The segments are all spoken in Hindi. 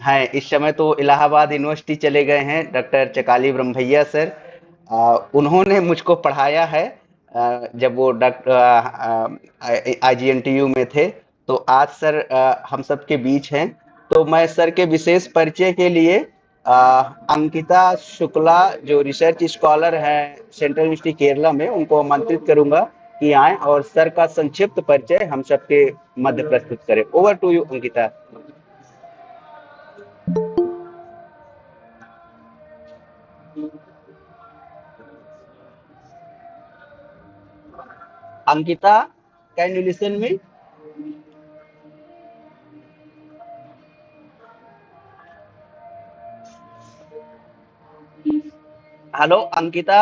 हैं इस समय तो इलाहाबाद यूनिवर्सिटी चले गए हैं डॉक्टर चकाली ब्रह्मभैया सर। उन्होंने मुझको पढ़ाया है जब वो डॉक्टर आईजीएनटीयू में थे। तो आज सर हम सबके बीच हैं। तो मैं सर के विशेष परिचय के लिए अ, अंकिता शुक्ला जो रिसर्च स्कॉलर हैं सेंट्रल यूनिवर्सिटी केरला में, उनको आमंत्रित करूंगा कि आए और सर का संक्षिप्त परिचय हम सबके मध्य प्रस्तुत करें। Over to you Ankita. Ankita, can you listen me? Hello Ankita.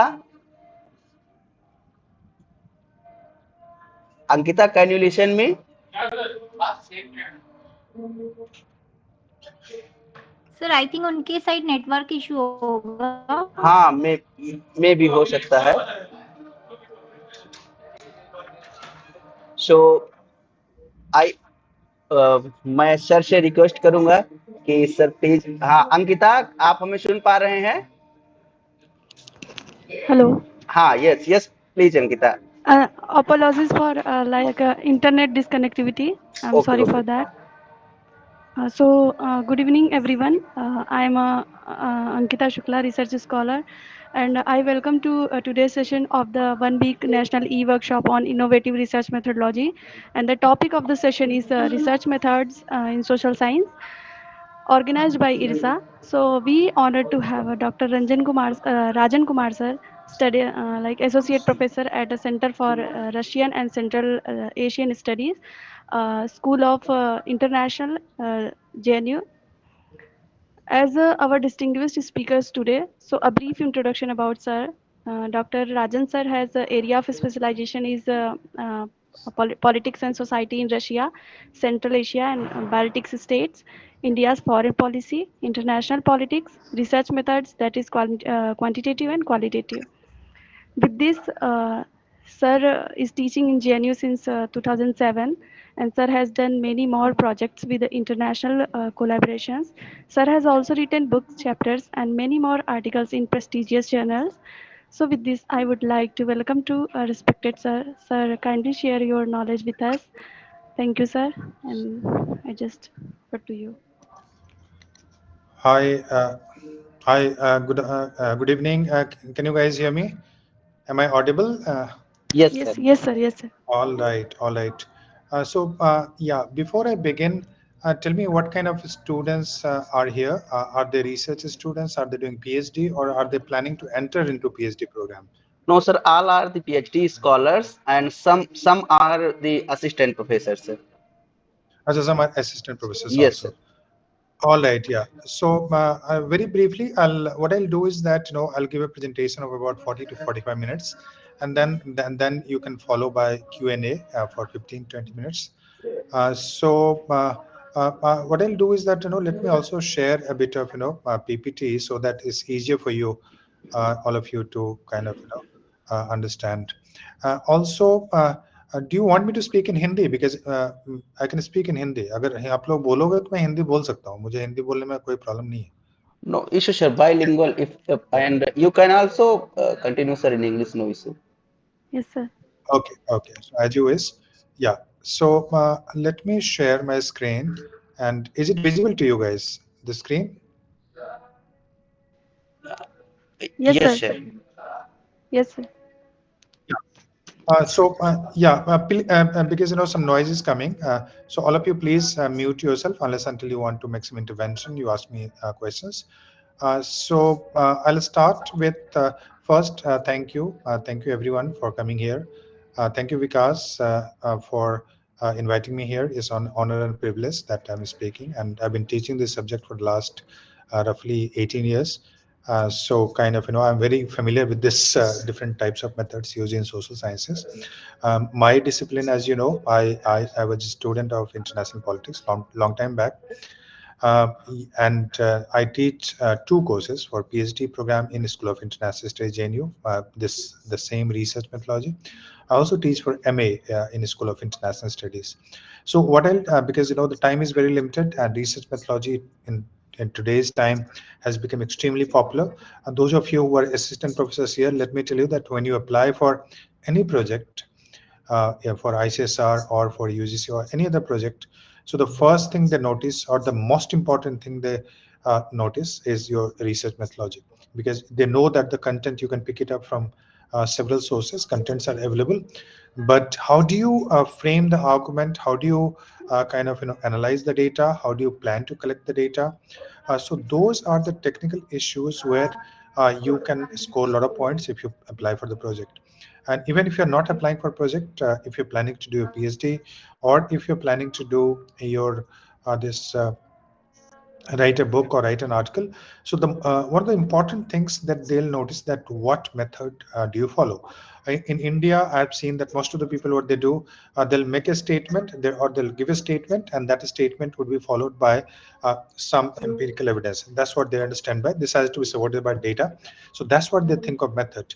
Ankita, can you listen me? Sir I think उनके साइड नेटवर्क इशू होगा। हाँ, मैं भी हो सकता है। सो आई मैं सर से रिक्वेस्ट करूंगा कि सर प्लीज। हाँ अंकिता, आप हमें सुन पा रहे हैं? Hello. हाँ, yes yes, please Ankita. Apologies for internet disconnectivity. I'm okay sorry okay. for that. Good evening, everyone. I am Ankita Shukla, research scholar, and I welcome to today's session of the 1 week national e-workshop on innovative research methodology. And the topic of the session is research methods in social science, organized by IRSA. So we honored to have Dr. Rajan Kumar sir, study associate professor at the Center for Russian and Central Asian Studies, School of International JNU. As our distinguished speakers today, so a brief introduction about sir. Dr. Rajan sir has area of specialization is politics and society in Russia, Central Asia and Baltic states, India's foreign policy, international politics, research methods that is quantitative and qualitative. With this, Sir is teaching in GNU since 2007, and Sir has done many more projects with the international collaborations. Sir has also written books, chapters, and many more articles in prestigious journals. So, with this, I would like to welcome to respected Sir. Sir, kindly share your knowledge with us. Thank you, Sir, and I just put to you. Hi, good evening. Can you guys hear me? Am I audible? Yes Yes, sir. yes, Sir, yes, Sir. All right, all right. Yeah, before I begin, tell me what kind of students are here? Are they research students? Are they doing PhD, or are they planning to enter into PhD program? No sir, all are the PhD scholars and some are the assistant professors sir. As some are assistant professors Yes sir. also. All right, yeah. So very briefly, what I'll do is that I'll give a presentation of about 40 to 45 minutes, and then you can follow by Q&A for 15-20 minutes. What I'll do is that let me also share a bit of PPT so that it's easier for you, all of you, to kind of understand. Do you want me to speak in Hindi? Because I can speak in Hindi. अगर आप लोग बोलोगे तो मैं हिंदी बोल सकता हूँ. मुझे हिंदी बोलने में कोई प्रॉब्लम नहीं है. No issue sir, bilingual if and you can also continue sir in English, no issue. Yes, Sir. Okay, okay. So as you wish. Yeah. So let me share my screen. And is it visible to you guys? The screen? Yes, Yes Sir. sir. Yes, Sir. Because some noise is coming. So all of you, please mute yourself unless until you want to make some intervention. You ask me questions. I'll start with first. Thank you everyone for coming here. Thank you Vikas for inviting me here. It's an honor and privilege that I'm speaking, and I've been teaching this subject for the last roughly 18 years. So kind of, I'm very familiar with this different types of methods used in social sciences. My discipline, as you know, I was a student of international politics long time back. I teach two courses for PhD program in School of International Studies, JNU, the same research methodology. I also teach for MA in School of International Studies. So what I'll, because the time is very limited, and research methodology in in today's time has become extremely popular. And those of you who are assistant professors here, let me tell you that when you apply for any project, yeah, for ICSR or for UGC or any other project, so the first thing they notice, or the most important thing they notice, is your research methodology, because they know that the content you can pick it up from several sources, contents are available, but how do you frame the argument? How do you kind of analyze the data? How do you plan to collect the data? So those are the technical issues where you can score a lot of points if you apply for the project. And even if you're not applying for a project, if you're planning to do a PhD, or if you're planning to do your this write a book or write an article, so the one of the important things that they'll notice, that what method do you follow. In India, I've seen that most of the people, what they do, they'll make a statement there, or they'll give a statement, and that statement would be followed by some empirical evidence. That's what they understand by this has to be supported by data. So that's what they think of method.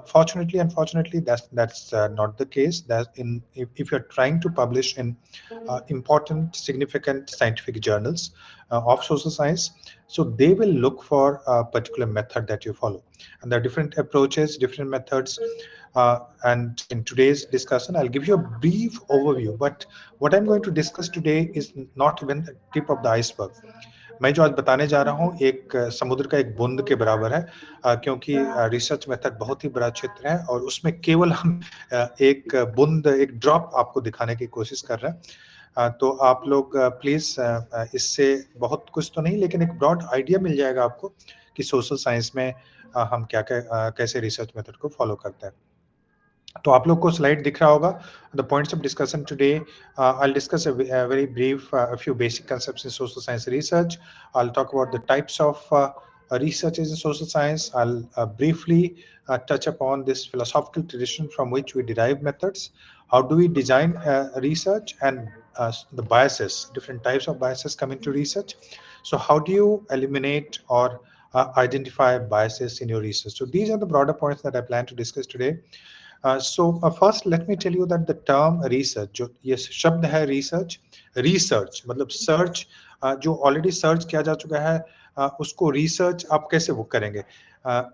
Fortunately, unfortunately, that's not the case. That if you're trying to publish in important, significant scientific journals of social science, so they will look for a particular method that you follow. And there are different approaches, different methods. And in today's discussion, I'll give you a brief overview. But what I'm going to discuss today is not even the tip of the iceberg. मैं जो आज बताने जा रहा हूँ एक समुद्र का एक बूंद के बराबर है, क्योंकि रिसर्च मेथड बहुत ही बड़ा क्षेत्र है, और उसमें केवल हम एक बूंद, एक ड्रॉप आपको दिखाने की कोशिश कर रहे हैं। तो आप लोग प्लीज इससे बहुत कुछ तो नहीं, लेकिन एक ब्रॉड आइडिया मिल जाएगा आपको कि सोशल साइंस में हम क्या कैसे रिसर्च मेथड को फॉलो करते हैं। तो आप लोग को स्लाइड दिख रहा होगा। The points of discussion today, I'll discuss a very brief a few basic concepts in social science research. I'll talk about the types of researches in social science. I'll briefly touch upon this philosophical tradition from which we derive methods. How do we design research, and the biases, different types of biases come into research. So how do you eliminate or identify biases in your research? So these are the broader points that I plan to discuss today. So first let me tell you that the term research, जो ये शब्द है research, research मतलब search, जो already search किया जा चुका है, उसको research आप कैसे वो करेंगे।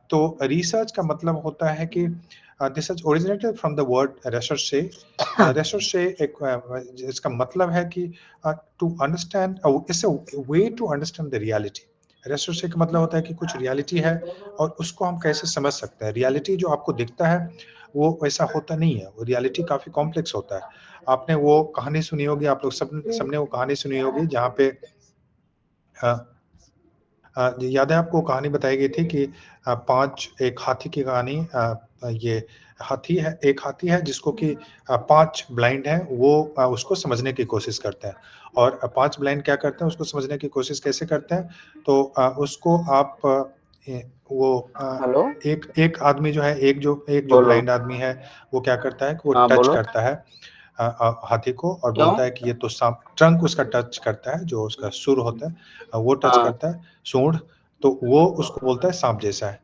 तो research का मतलब होता है कि this is originated from the word recherche. Recherche एक इसका मतलब है कि to understand, it's a way to understand the reality. recherche का मतलब होता है कि कुछ reality है और उसको हम कैसे समझ सकते हैं। reality जो आपको दिखता है वो वैसा होता नहीं है, वो रियलिटी काफी कॉम्प्लेक्स होता है। आपने वो कहानी सुनी होगी, आप लोग सबने वो कहानी सुनी होगी जहाँ पे याद है आपको, कहानी बताई गई थी कि एक हाथी की कहानी। ये हाथी है, एक हाथी है जिसको कि 5 ब्लाइंड हैं, वो उसको समझने की कोशिश करते हैं। और 5 ब्लाइंड क्या करते हैं, उसको समझने की कोशिश कैसे करते हैं, तो उसको आप वो हेलो, एक एक आदमी जो है, एक जो बोलो। ब्लाइंड आदमी है, वो क्या करता है कि वो हाँ, टच बोलो। करता है हाथी को, और क्यों? बोलता है कि ये तो सांप। ट्रंक उसका टच करता है, जो उसका सुर होता है, वो टच हाँ। करता है, सूंड, तो वो उसको बोलता है सांप जैसा है।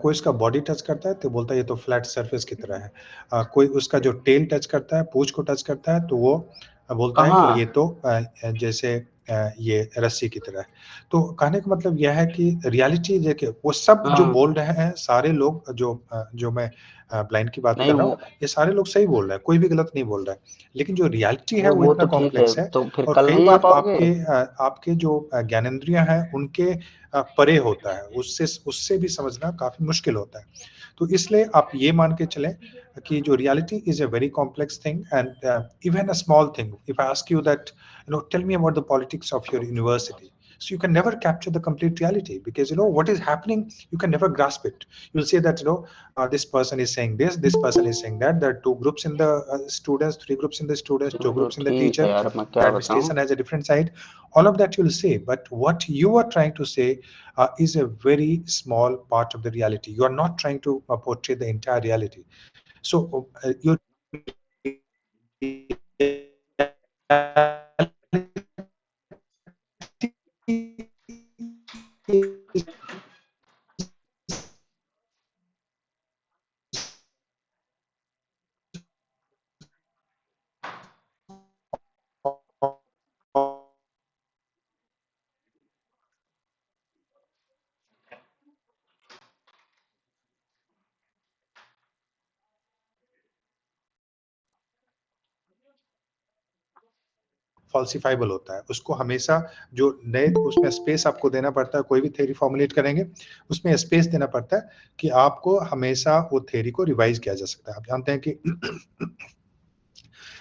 कोई उसका बॉडी टच करता है तो बोलता है ये तो फ्लैट सरफेस की तरह है। कोई उसका जो टेल टच करता है, पूंछ को टच करता है, तो वो बोलता है कि कहाँ? ये तो जैसे ये रस्सी की तरह है। तो कहने का मतलब यह है कि रियलिटी देखिए, वो सब जो हाँ। बोल रहे हैं सारे लोग, जो मैं ब्लाइंड की बात नहीं कर रहा वो हूँ, ये सारे लोग सही बोल रहे हैं, कोई भी गलत नहीं बोल रहा है। लेकिन जो रियलिटी है अरे वो वो इतना तो ठीक है, कॉम्प्लेक्स है, तो फिर और कल कई नहीं आ बार पाओगे? आपके जो ज्ञानेंद्रियां हैं उनके परे होता है, उससे उससे भी समझना काफी मुश्किल होता है। तो इसलिए आप ये मान के चलें कि जो reality is a very complex thing, and even a small thing, if I ask you that tell me about the politics of your university, so you can never capture the complete reality, because what is happening, you can never grasp it. You'll say that this person is saying this person is saying that, there are two groups in the students, three groups in the students, two चलो groups in the ठीक teacher, है यार, मैं the क्या बताऊं। administration has a different side. All of that you'll say, but what you are trying to say is a very small part of the reality. You are not trying to portray the entire reality. So your falsifiable होता है, उसको हमेशा जो नए उसमें स्पेस आपको देना पड़ता है। कोई भी थ्योरी फॉर्मुलेट करेंगे उसमें स्पेस देना पड़ता है कि आपको हमेशा वो थ्योरी को रिवाइज किया जा सकता है। आप जानते हैं कि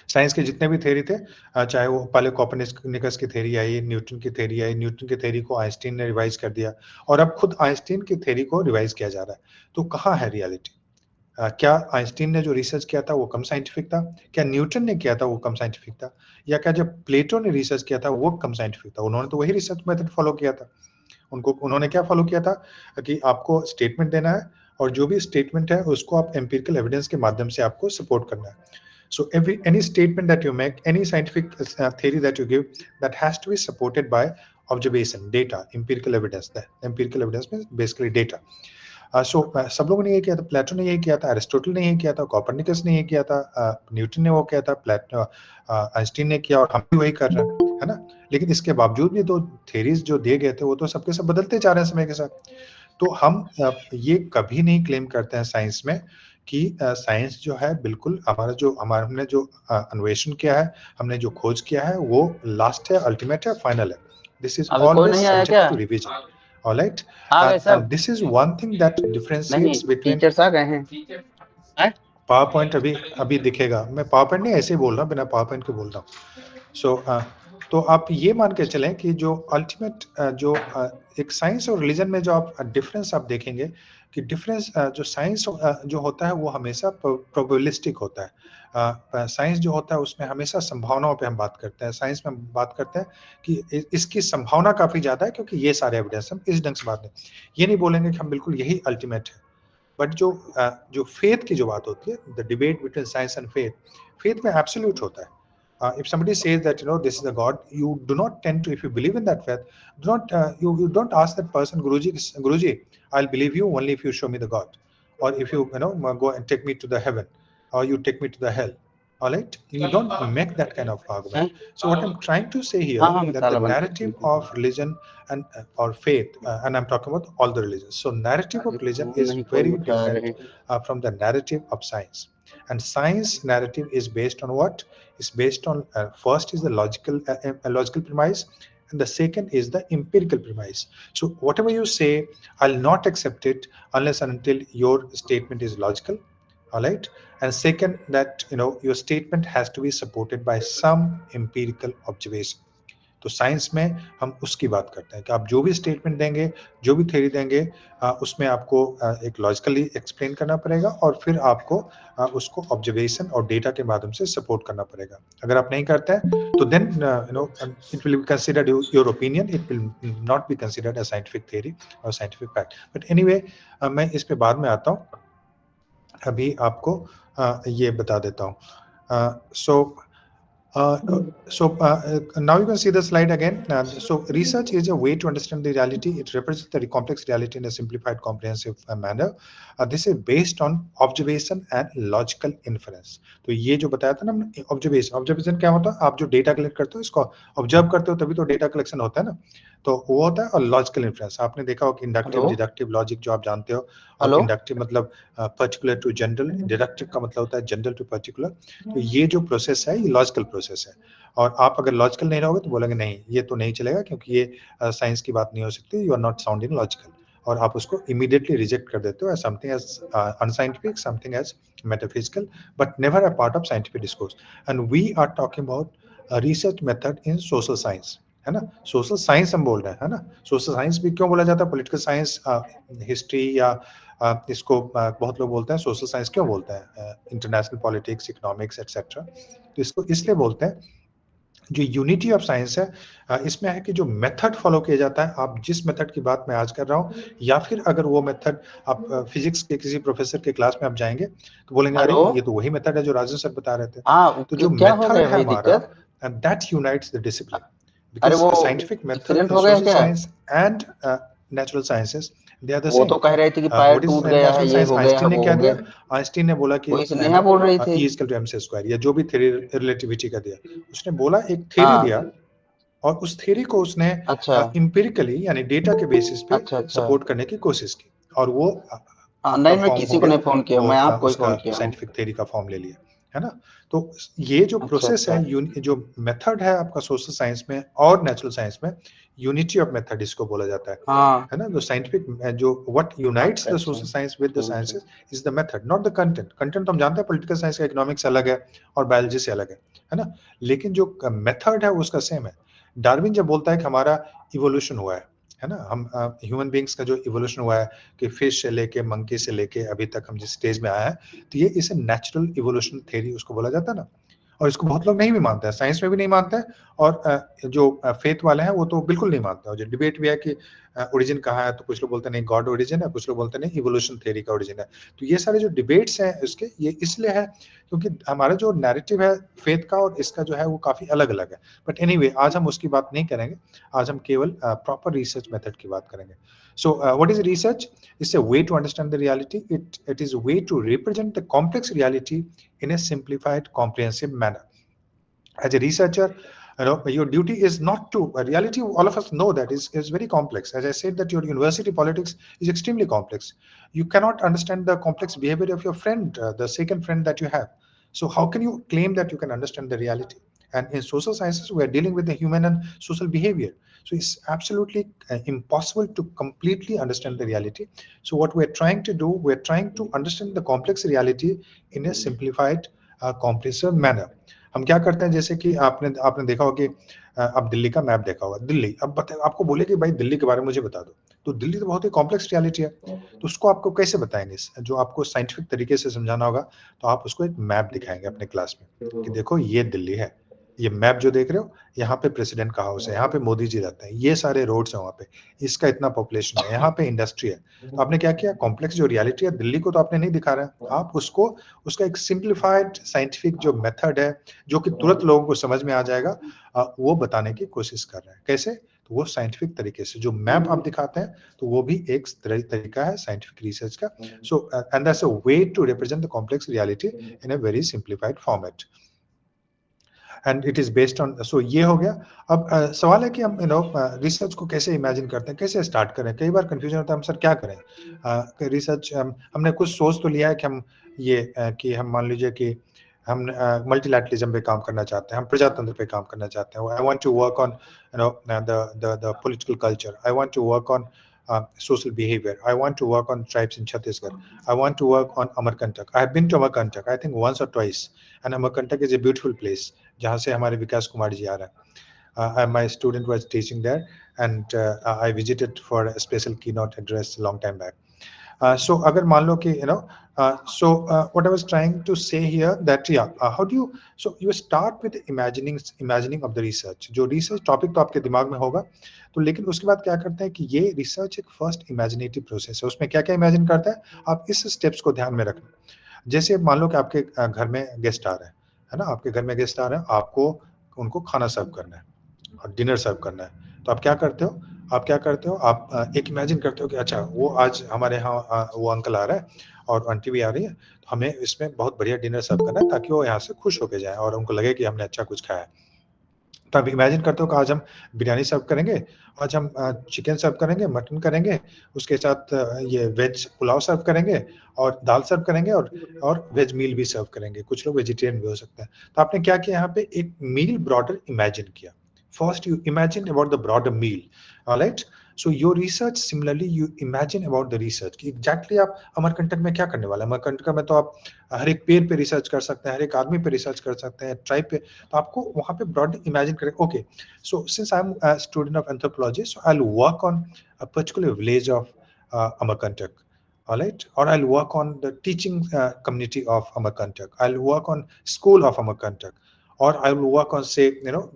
साइंस के जितने भी थ्योरी थे, चाहे वो पहले कोपर्निकस की थ्योरी आई, न्यूटन की थ्योरी आई, न्यूटन की थ्योरी को आइंस्टीन ने रिवाइज कर दिया और अब खुद आइंस्टीन की थ्योरी को रिवाइज किया जा रहा है। तो कहाँ है रियलिटी? क्या आइंस्टीन ने जो रिसर्च किया था वो कम साइंटिफिक था? क्या न्यूटन ने किया था वो कम साइंटिफिक था? या क्या जब प्लेटो ने रिसर्च किया था वो कम साइंटिफिक था? उन्होंने तो वही रिसर्च मेथड फॉलो किया था। उन्होंने क्या फॉलो किया था कि आपको स्टेटमेंट देना है और जो भी स्टेटमेंट है उसको आप एम्पिरिकल एविडेंस के माध्यम से आपको सपोर्ट करना है। So any statement that you make, any scientific theory that you give, that has to be supported by observation, data, empirical evidence. The empirical evidence means basically data. सब लोगों ने ये किया था, प्लेटो ने ये किया था, एरिस्टोटल ने ये किया था, कोपर्निकस ने ये किया था, न्यूटन ने वो किया था, आइंस्टीन ने किया और हम भी वही कर रहे हैं, है ना। लेकिन इसके बावजूद भी तो थेरीज जो दिए गए थे वो तो सबके सब बदलते जा रहे हैं समय के साथ। तो हम ये कभी नहीं क्लेम करते हैं साइंस में कि साइंस जो है बिल्कुल हमने जो अन्वेषण किया है, हमने जो खोज किया है वो लास्ट है, अल्टीमेट है, फाइनल है। This is always subject to revision. Alright, and this is one thing that differentiates between teachers आ गए हैं। पावर पॉइंट अभी दिखेगा। मैं पावर पॉइंट नहीं ऐसे ही बोल रहा हूँ, बिना पावर पॉइंट के बोल रहा हूँ। तो आप ये मान के चलें कि जो अल्टीमेट एक साइंस और रिलीजन में जो आप डिफरेंस आप देखेंगे कि डिफरेंस जो साइंस जो होता है वो हमेशा प्रोबेबिलिस्टिक होता है। साइंस जो होता है उसमें हमेशा संभावनाओं पे हम बात करते हैं। साइंस में हम बात करते हैं कि इसकी संभावना काफी ज्यादा है क्योंकि ये सारे एविडेंस, हम इस ढंग से बात नहीं, ये नहीं बोलेंगे कि हम बिल्कुल यही अल्टीमेट है। बट जो फेथ की जो बात होती है, the debate between science and faith में एब्सोल्यूट होता है। If somebody says that this is a God, you do not tend to, if you believe in that faith, you don't ask that person, Guruji, I'll believe you only if you show me the God, or if you go and take me to the heaven, or you take me to the hell. All right, you don't make that kind of argument. So what I'm trying to say here that the narrative of religion and or faith, and I'm talking about all the religions. So narrative of religion is very different from the narrative of science. And science narrative is based on what? Is based on first is the logical premise, and the second is the empirical premise. So whatever you say, I'll not accept it unless and until your statement is logical. All right, and second, that your statement has to be supported by some empirical observation. तो साइंस में हम उसकी बात करते हैं कि आप जो भी स्टेटमेंट देंगे, जो भी थ्योरी देंगे, उसमें आपको एक लॉजिकली एक्सप्लेन करना पड़ेगा और फिर आपको उसको ऑब्जर्वेशन और डेटा के माध्यम से सपोर्ट करना पड़ेगा। अगर आप नहीं करते हैं तो then it will be considered your opinion, it will not be considered as scientific theory और साइंटिफिक फैक्ट। बट एनीवे, मैं इस पे बाद में आता हूँ, अभी आपको ये बता देता हूँ। Now you can see the slide again. So research is a way to understand the reality. It represents the complex reality in a simplified, comprehensive manner. This is based on observation and logical inference. तो ये जो बताया था ना, ऑब्जर्वेशन क्या होता है? आप जो डेटा कलेक्ट करते हो इसको ऑब्जर्व करते हो तभी तो डेटा कलेक्शन होता है ना, तो वो होता है। और लॉजिकल इन्फ्रेंस, आपने देखा हो कि इंडक्टिव, डिडक्टिव लॉजिक जो आप जानते हो, और इंडक्टिव मतलब पर्टिकुलर टू जनरल, डिडक्टिव का मतलब होता है जनरल टू पर्टिकुलर। तो ये जो प्रोसेस है ये लॉजिकल प्रोसेस है, और आप अगर लॉजिकल नहीं रहोगे तो बोलेंगे नहीं ये तो नहीं चलेगा क्योंकि ये साइंस की बात नहीं हो सकती, you are not sound in logical, और आप उसको इमीडिएटली रिजेक्ट कर देते हो as something as unscientific, something as metaphysical, but never a part of scientific discourse. And we are talking about research method in social science, है ना। सोशल साइंस हम बोल रहे हैं, है ना। सोशल साइंस भी क्यों बोला जाता है? पॉलिटिकल साइंस, हिस्ट्री, या इसको बहुत लोग बोलते हैं सोशल साइंस क्यों बोलते हैं? International politics, economics etcetera. तो इसको इसलिए बोलते हैं, जो यूनिटी ऑफ साइंस है इसमें है कि जो मेथड फॉलो किया जाता है, आप जिस मेथड की बात मैं आज कर रहा हूँ, या फिर अगर वो मेथड आप फिजिक्स के किसी प्रोफेसर के क्लास में आप जाएंगे तो बोलेंगे अरे ये तो वही मेथड है जो राजन सर बता रहे थे। तो जो मेथड है हमारा, that unites the discipline, because scientific method, social science and natural sciences, they are the same. वो तो कह रहे थे कि पैर टूट गया है, ये हो गया, आइंस्टीन ने क्या दिया? आइंस्टीन ने बोला कि नेहा बोल रही थी E = mc², या जो भी थ्योरी रिलेटिविटी का दिया, उसने बोला एक थ्योरी दिया, और उस थ्योरी को उसने एम्पिरिकली यानी डेटा के बेसिस पे सपोर्ट करने की कोशिश की, और वो नहीं, मैं किसी को नहीं फोन किया, मैं आपको ही फोन किया, साइंटिफिक थ्योरी का फॉर्म ले लिया, है ना? तो ये जो प्रोसेस है, जो मेथड है आपका सोशल साइंस में और नेचुरल साइंस में, यूनिटी ऑफ मेथड इसको बोला जाता है ना? जो साइंटिफिक जो what unites the social science with the sciences is the method, not the content. Content तो हम जानते हैं पॉलिटिकल साइंस का इकोनॉमिक्स अलग है और बायोलॉजी से अलग है ना? लेकिन जो मेथड है उसका सेम है। डार्विन जब बोलता है कि हमारा इवोल्यूशन हुआ है ना, हम ह्यूमन बींग्स का जो इवोल्यूशन हुआ है कि फिश से लेके मंकी से लेके अभी तक हम जिस स्टेज में आए हैं, तो ये इसे नेचुरल इवोल्यूशन थ्योरी उसको बोला जाता है ना। और इसको बहुत लोग नहीं भी मानते हैं, साइंस में भी नहीं मानते हैं, और जो फेथ वाले हैं वो तो बिल्कुल नहीं मानते। और जो डिबेट भी है कि ओरिजिन कहाँ है, तो कुछ लोग बोलते हैं नहीं गॉड ओरिजिन है, कुछ लोग बोलते हैं नहीं इवोल्यूशन थ्योरी का ओरिजिन है। तो ये सारे जो डिबेट्स हैं इसके, ये इसलिए है क्योंकि हमारा जो नैरेटिव है फेथ का और इसका जो है वो काफी अलग अलग है। बट एनीवे आज हम उसकी बात नहीं करेंगे, आज हम केवल प्रॉपर रिसर्च मेथड की बात करेंगे। So what is research? It's a way to understand the reality. It is a way to represent the complex reality in a simplified, comprehensive manner. As a researcher, your duty is not to reality. All of us know that is very complex. As I said, that your university politics is extremely complex. You cannot understand the complex behavior of your friend, the second friend that you have. So how can you claim that you can understand the reality? And in social sciences, we are dealing with the human and social behavior. So it's absolutely impossible to completely understand the reality. So what we're trying to do, we're trying to understand the complex reality in a simplified, comprehensive manner. हम क्या करते हैं, जैसे कि आपने देखा होगा कि अब दिल्ली का मैप देखा होगा। दिल्ली अब आपको बोले कि भाई दिल्ली के बारे में मुझे बता दो, तो दिल्ली तो बहुत ही कॉम्प्लेक्स रियलिटी है, तो उसको आपको कैसे बताएंगे? जो आपको साइंटिफिक तरीके से समझाना होगा, तो आप उसको एक मैप दिखाएंगे अपने क्लास में कि देखो ये दिल्ली है, ये मैप जो देख रहे हो, यहाँ पे प्रेसिडेंट का हाउस है, यहाँ पे मोदी जी रहते हैं, ये सारे रोड्स हैं वहाँ पे, इसका इतना पॉपुलेशन है, यहाँ पे इंडस्ट्री है। तो आपने क्या किया, कॉम्प्लेक्स जो रियलिटी है दिल्ली को तो आपने नहीं दिखा रहे हैं, आप उसको उसका एक सिंप्लीफाइड साइंटिफिक जो मेथड है जो कि तुरंत लोगों को समझ में आ जाएगा, वो बताने की कोशिश कर रहे हैं। कैसे? तो वो साइंटिफिक तरीके से जो मैप आप दिखाते हैं, तो वो भी एक तरीका है साइंटिफिक रिसर्च का। So and that's a way to represent the complex reality in a very simplified format, and it is based on. So ये हो गया। अब सवाल है कि हम रिसर्च को कैसे इमेजिन करते हैं, कैसे स्टार्ट करें। कई बार कंफ्यूजन होता है हम सर क्या करें रिसर्च। हमने कुछ सोच तो लिया है कि हम ये कि हम मान लीजिए कि हम मल्टीलैटरलिज्म पे काम करना चाहते हैं, हम प्रजातंत्र पे काम करना चाहते हैं। I want to work on the political culture, I want to work on social behavior, I want to work on tribes in Chhattisgarh, I want to work on Amarkantak. I have been to Amarkantak I think once or twice, and Amarkantak is a beautiful place जहाँ से हमारे विकास कुमार जी आ रहे हैं। My student was teaching there, and I visited for a special keynote address a long time back. So अगर मान लो कि what I was trying to say here that how do you, so you start with imagining of the research. जो research topic तो आपके दिमाग में होगा, तो लेकिन उसके बाद क्या करते हैं कि ये research एक first imaginative process है। उसमें क्या क्या imagine करता है, आप इस steps को ध्यान में रखना। जैसे मान लो कि आपके घर में गेस्ट आ रहे हैं, है ना, आपके घर में गेस्ट आ रहे हैं, आपको उनको खाना सर्व करना है और डिनर सर्व करना है। तो आप क्या करते हो, आप एक इमेजिन करते हो कि अच्छा वो आज हमारे यहाँ वो अंकल आ रहा है और आंटी भी आ रही है, तो हमें इसमें बहुत बढ़िया डिनर सर्व करना है ताकि वो यहाँ से खुश होके जाए और उनको लगे कि हमने अच्छा कुछ खाया है। तो आप इमेजिन करते हो कि आज हम बिरयानी सर्व करेंगे, आज हम चिकन सर्व करेंगे, मटन करेंगे, उसके साथ ये वेज पुलाव सर्व करेंगे और दाल सर्व करेंगे और वेज मील भी सर्व करेंगे। कुछ लोग वेजिटेरियन भी हो सकते हैं। तो आपने क्या किया, यहाँ पे एक मील ब्रॉडर इमेजिन किया। First, you imagine about the broader meal, all right? So your research, similarly, you imagine about the research कि exactly आप अमरकंटक में क्या करने वाला है। अमरकंटक में तो आप हर एक पेड़ पे रिसर्च कर सकते हैं, हर एक आदमी पे रिसर्च कर सकते हैं, ट्राइब पे। तो आपको वहाँ पे ब्रॉड इमेजिन करें। Okay, so since I'm a student of anthropology, so I'll work on a particular village of Amarkantak. All right, or I'll work on the teaching community of Amarkantak. I'll work on school of Amarkantak. Or I will work on, say,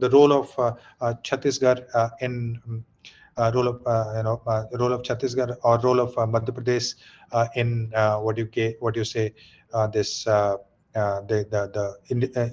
the role of Chhattisgarh in role of role of Chhattisgarh or role of Madhya Pradesh in what you say this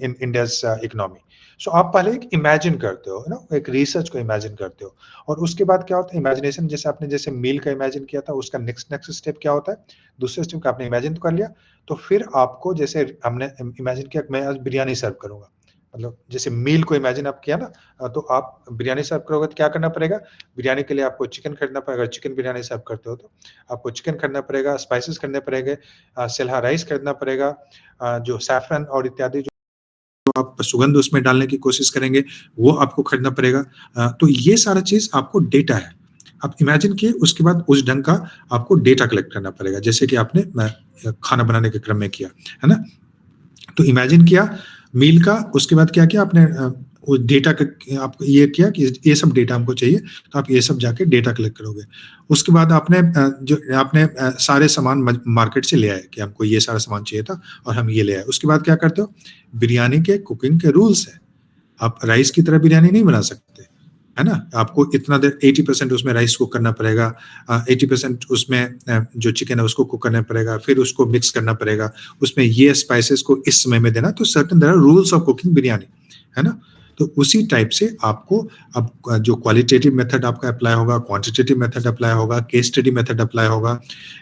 in India's economy. So आप पहले एक इमेजिन करते हो, एक रिसर्च को इमेजिन करते हो, और उसके बाद क्या होता है इमेजिनेशन। जैसे आपने जैसे मील का इमेजिन किया था, उसका नेक्स्ट स्टेप क्या होता है, दूसरे स्टेप का आपने इमेजिन तो कर लिया, तो फिर आपको जैसे हमने इमेजिन किया मैं आज बिरयानी सर्व करूंगा, मतलब जैसे मील को इमेजिन आप किया ना, तो आप बिरयानी सर्व करोगे तो क्या करना पड़ेगा, बिरयानी के लिए आपको चिकन खरीदना पड़ेगा, चिकन बिरयानी सर्व करते हो तो आपको चिकन खरीदना पड़ेगा, स्पाइसेस खरीदने पड़ेंगे, सिल्हा राइस खरीदना पड़ेगा, जो सैफरन और इत्यादि जो आप सुगंध उसमें डालने की कोशिश करेंगे वो आपको खरीदना पड़ेगा। तो ये सारा चीज आपको डेटा है, आप इमेजिन किए, उसके बाद उस ढंग का आपको डेटा कलेक्ट करना पड़ेगा, जैसे कि आपने खाना बनाने के क्रम में किया है ना। तो इमेजिन किया मील का, उसके बाद क्या किया आपने, वो डेटा आप ये किया कि ये सब डेटा हमको चाहिए, तो आप ये सब जाके डेटा कलेक्ट करोगे। उसके बाद आपने जो आपने सारे सामान मार्केट से ले आए कि हमको ये सारा सामान चाहिए था और हम ये ले आए। उसके बाद क्या करते हो, बिरयानी के कुकिंग के रूल्स है, आप राइस की तरह बिरयानी नहीं बना सकते, है ना। आपको इतना देर 80% उसमें राइस कुक करना पड़ेगा, 80% उसमें जो चिकन है उसको कुक करना पड़ेगा, फिर उसको मिक्स करना पड़ेगा, उसमें ये स्पाइसेस को इस समय में देना। तो certain there are rules of cooking biryani, है ना। तो उसी टाइप से आपको अब जो क्वालिटेटिव मेथड आपका अप्लाई होगा, क्वांटिटेटिव मेथड अप्लाई होगा, केस स्टडी मेथड अप्लाई होगा,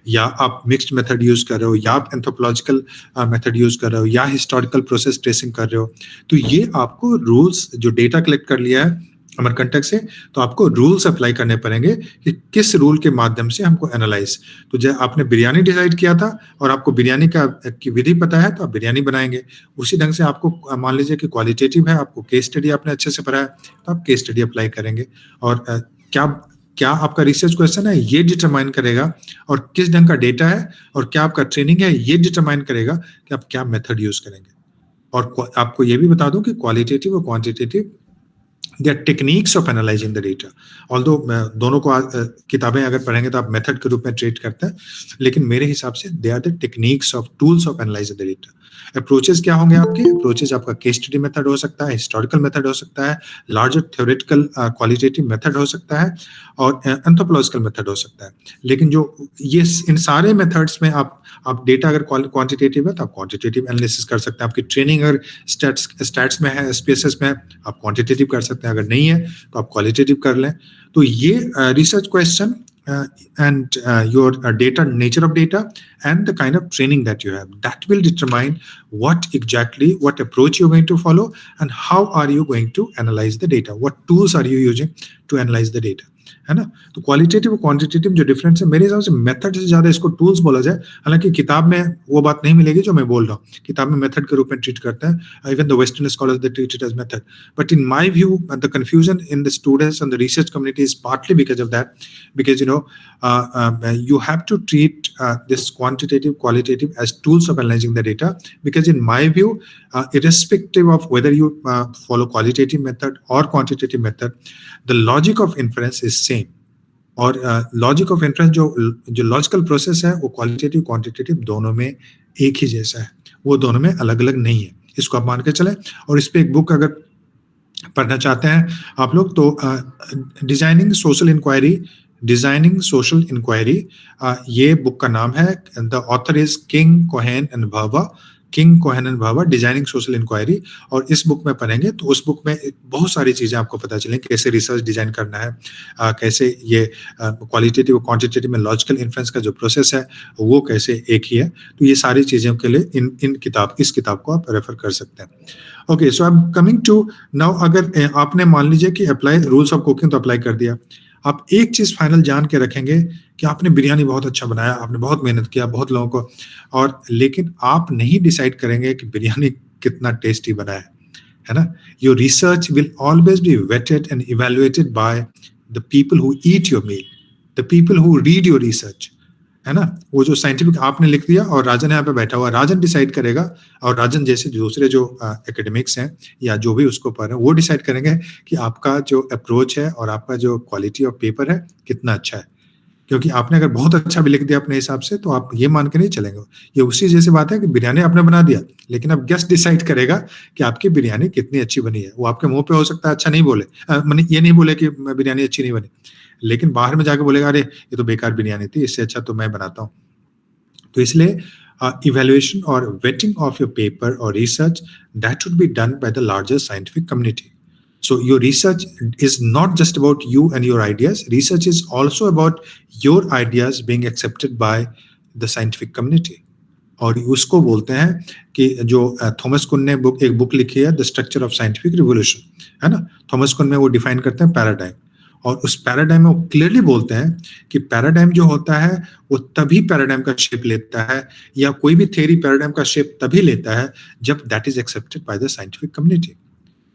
या आप मिक्स्ड मेथड यूज कर रहे हो, या आप एंथ्रोपोलॉजिकल मेथड यूज कर रहे हो, या हिस्टोरिकल प्रोसेस ट्रेसिंग कर रहे हो, तो ये आपको रूल्स जो डेटा कलेक्ट कर लिया है अमरकंटक से, तो आपको रूल्स अप्लाई करने पड़ेंगे कि किस रूल के माध्यम से हमको एनालाइज। तो जब आपने बिरयानी डिसाइड किया था और आपको बिरयानी की विधि पता है तो आप बिरयानी बनाएंगे। उसी ढंग से आपको मान लीजिए कि क्वालिटेटिव है, आपको केस स्टडी आपने अच्छे से पढ़ा है तो आप केस स्टडी अप्लाई करेंगे। और क्या आपका रिसर्च क्वेश्चन है ये डिटरमाइन करेगा, और किस ढंग का डेटा है और क्या आपका ट्रेनिंग है ये डिटरमाइन करेगा कि आप क्या मेथड यूज करेंगे। और आपको ये भी बता दूं कि क्वालिटेटिव और quantitative they are techniques of analyzing the data, although दोनों को किताबें अगर पढ़ेंगे तो आप मेथड के रूप में ट्रीट करते हैं, लेकिन मेरे हिसाब से they are the techniques of tools of analyzing the data। Approaches क्या होंगे आपके, अप्रोचेस आपका केस स्टडी मेथड हो सकता है, हिस्टोरिकल मेथड हो सकता है, लार्जर थ्योरेटिकल क्वालिटेटिव मेथड हो सकता है, और एंथ्रोपोलॉजिकल मेथड हो सकता है। लेकिन जो ये इन सारे मेथड्स में आप डेटा अगर क्वांटिटेटिव है तो आप क्वांटिटेटिव एनालिसिस कर सकते हैं, आपकी ट्रेनिंग अगर स्टैट्स में है, एसपीएसएस में, आप क्वांटिटेटिव कर सकते हैं, अगर नहीं है तो आप क्वालिटेटिव कर लें। तो ये research question and your data, nature of data, and the kind of training that you have, that will determine what approach you're going to follow and how are you going to analyze the data, what tools are you using to analyze the data, है ना। तो क्वालिटेटिव और क्वांटिटेटिव जो डिफरेंस है, मेरे हिसाब से मेथड से ज्यादा इसको टूल्स बोला जाए। हालांकि किताब में वो बात नहीं मिलेगी जो मैं बोल रहा हूँ, किताब में मेथड के रूप में ट्रीट करते हैं, even the western scholars they treat it as method. But in my view the confusion in the students and the research community is partly because of that, because you have to treat this quantitative qualitative as tools of analyzing the data, because in my view irrespective of whether you follow qualitative method or quantitative method, the logic of inference is same। और लॉजिक ऑफ इन्फ्रेंस जो लॉजिकल प्रोसेस है वो क्वालिटेटिव क्वांटिटेटिव दोनों में एक ही जैसा है, वो दोनों में अलग अलग नहीं है, इसको आप मान के चलें। और इस पे एक बुक अगर पढ़ना चाहते हैं आप लोग तो डिजाइनिंग सोशल इंक्वायरी, ये बुक का नाम है। The author is King Keohane and भावा, डिजाइनिंग सोशल इंक्वायरी। और इस बुक में पढ़ेंगे तो उस बुक में बहुत सारी चीजें आपको पता चलें, कैसे रिसर्च डिजाइन करना है, कैसे ये क्वालिटेटिव और क्वांटिटेटिव में लॉजिकल इन्फ्रेंस का जो प्रोसेस है वो कैसे एक ही है। तो ये सारी चीजों के लिए इस किताब को आप रेफर कर सकते हैं। Okay, so I am coming to now, अगर आपने मान लीजिए कि अप्लाई रूल्स ऑफ कुकिंग तो अप्लाई कर दिया, आप एक चीज फाइनल जान के रखेंगे कि आपने बिरयानी बहुत अच्छा बनाया, आपने बहुत मेहनत किया, बहुत लोगों को, और लेकिन आप नहीं डिसाइड करेंगे कि बिरयानी कितना टेस्टी बना है ना। Your research will always be weighted and evaluated by the people who eat your meal, the people who read your research, है ना। वो जो साइंटिफिक आपने लिख दिया और राजन यहाँ पे बैठा हुआ, राजन डिसाइड करेगा, और राजन जैसे दूसरे जो एकेडमिक्स हैं या जो भी उसको पढ़ रहे हैं वो डिसाइड करेंगे कि आपका जो अप्रोच है और आपका जो क्वालिटी ऑफ पेपर है कितना अच्छा है। क्योंकि आपने अगर बहुत अच्छा भी लिख दिया अपने हिसाब से तो आप ये मान के नहीं चलेंगे। ये उसी जैसी बात है कि बिरयानी आपने बना दिया, लेकिन अब गेस्ट डिसाइड करेगा कि आपकी बिरयानी कितनी अच्छी बनी है। वो आपके मुंह पे हो सकता है अच्छा नहीं बोले, ये नहीं बोले कि बिरयानी अच्छी नहीं बनी, लेकिन बाहर में जाके बोलेगा अरे ये तो बेकार बिरयानी थी, इससे अच्छा तो मैं बनाता हूँ। तो इसलिए इवैल्यूएशन और वेटिंग ऑफ योर पेपर और research that should be done by the larger scientific community. So your research is not just about you and your ideas. Research is also about your ideas being accepted by the scientific community. और उसको बोलते हैं कि जो थॉमस कुन ने एक बुक लिखी है the structure of scientific revolution, है ना। थॉमस कुन में वो डिफाइन करते हैं पैराडाइम, और उस पैराडाइम में वो क्लियरली बोलते हैं कि पैराडाइम जो होता है वो तभी पैराडाइम का शेप लेता है, या कोई भी थ्योरी पैराडाइम का शेप तभी लेता है जब that is accepted by the scientific community.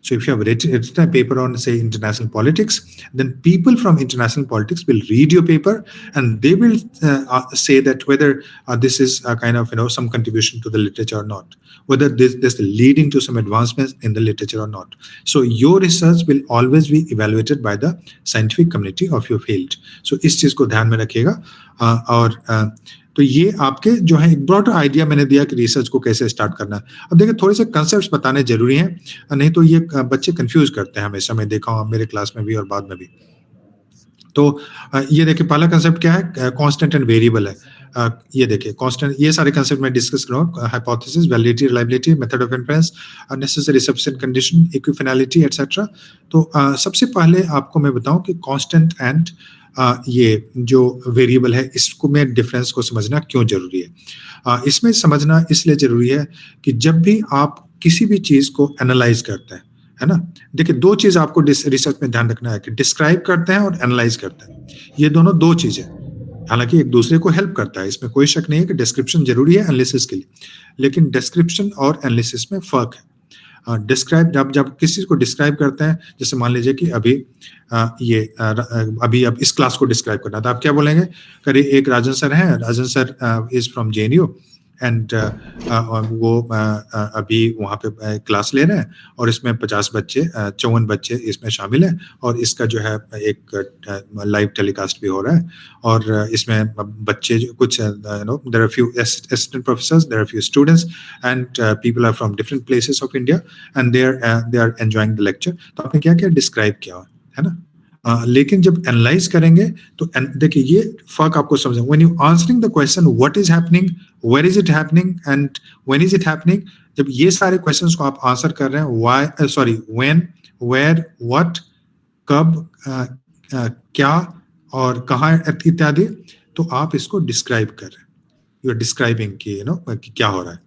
So if you have written a paper on, say, international politics, then people from international politics will read your paper and they will say that whether this is a kind of, some contribution to the literature or not, whether this is leading to some advancements in the literature or not. So your research will always be evaluated by the scientific community of your field. So इस चीज को ध्यान में रखिएगा. और तो ये आपके जो है एक ब्रॉड आइडिया मैंने दिया कि रिसर्च को कैसे स्टार्ट करना है. अब देखिए थोड़े से कंसेप्ट्स बताने जरूरी हैं, नहीं तो ये बच्चे कंफ्यूज करते हैं हमेशा. मैं देखा हूँ मेरे क्लास में भी और बाद में भी. तो ये देखिए पहला कंसेप्ट क्या है, कांस्टेंट एंड वेरिएबल है. ये देखिए कांस्टेंट, ये सारे कंसेप्ट मैं डिस्कस करूँगा. Hypothesis, validity, reliability, method of inference, necessary sufficient condition, equifinality etcetera. तो सबसे पहले आपको मैं बताऊं कि कांस्टेंट एंड ये जो वेरिएबल है इसको में डिफरेंस को समझना क्यों जरूरी है. इसमें समझना इसलिए जरूरी है कि जब भी आप किसी भी चीज को एनालाइज करते हैं, है ना. देखिए दो चीज आपको रिसर्च में ध्यान रखना है कि डिस्क्राइब करते हैं और एनालाइज करते हैं. ये दोनों दो चीजें, हालांकि एक दूसरे को हेल्प करता है, इसमें कोई शक नहीं है कि डिस्क्रिप्शन जरूरी है एनालिसिस के लिए, लेकिन डिस्क्रिप्शन और एनालिसिस में फर्क है. डिस्क्राइब जब किसी चीज को डिस्क्राइब करते हैं, जैसे मान लीजिए कि अभी अब इस क्लास को डिस्क्राइब करना, तो आप क्या बोलेंगे, करिए एक राजन सर हैं, Rajan sir is from JNU and वो अभी वहाँ पे क्लास ले रहे हैं और इसमें 50 बच्चे 54 बच्चे इसमें शामिल हैं, और इसका जो है एक लाइव टेलीकास्ट भी हो रहा है. और इसमें बच्चे कुछ there are few assistant professors, there are few students and people are from different places of India and they are enjoying the lecture. तो आपने क्या किया, डिस्क्राइब किया, है ना. लेकिन जब एनालाइज करेंगे तो देखिए ये फर्क आपको समझें. When you answering the question what is happening, where is it happening and when is it happening, जब ये सारे क्वेश्चंस को आप आंसर कर रहे हैं, व्हेन, वेयर, व्हाट, कब, क्या और कहाँ इत्यादि, तो आप इसको डिस्क्राइब कर रहे हैं. यू आर डिस्क्राइबिंग कि कि क्या हो रहा है.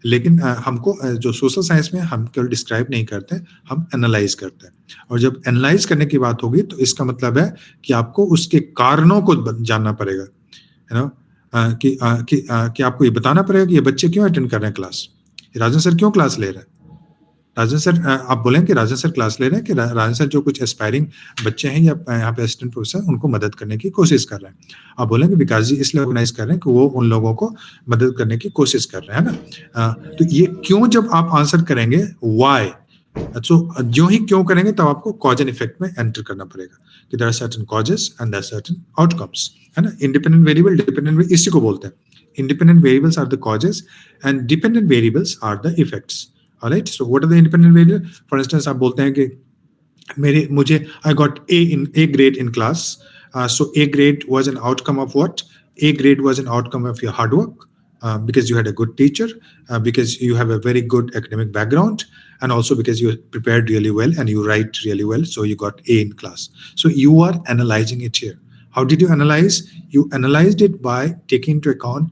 लेकिन हमको जो सोशल साइंस में हम केवल डिस्क्राइब नहीं करते, हम एनालाइज करते हैं. और जब एनालाइज करने की बात होगी तो इसका मतलब है कि आपको उसके कारणों को जानना पड़ेगा, है ना. कि आपको ये बताना पड़ेगा कि ये बच्चे क्यों अटेंड कर रहे हैं क्लास, राजन सर क्यों क्लास ले रहे हैं. राजन सर, आप बोलेंगे कि राजन सर क्लास ले रहे हैं कि राजन सर जो कुछ एस्पायरिंग बच्चे हैं या यहाँ पे असिस्टेंट प्रोफेसर उनको मदद करने की कोशिश कर रहे हैं. आप बोलेंगे विकास जी इसलिए ऑर्गेनाइज कर रहे हैं कि वो उन लोगों को मदद करने की कोशिश कर रहे हैं, है ना. तो ये क्यों जब आप आंसर करेंगे व्हाई, तो जो ही क्यों करेंगे तब आपको कॉज एंड इफेक्ट में एंटर करना पड़ेगा कि there are certain causes and there are certain outcomes, है ना. इंडिपेंडेंट वेरिएबल, डिपेंडेंट, इसी को बोलते हैं. Independent variables are the causes and dependent variables are the effects. Alright, so what are the independent variables? For instance, आप बोलते हैं कि मुझे I got A grade in class. So A grade was an outcome of what? A grade was an outcome of your hard work because you had a good teacher, because you have a very good academic background, and also because you prepared really well and you write really well. So you got A in class. So you are analyzing it here. How did you analyze? You analyzed it by taking into account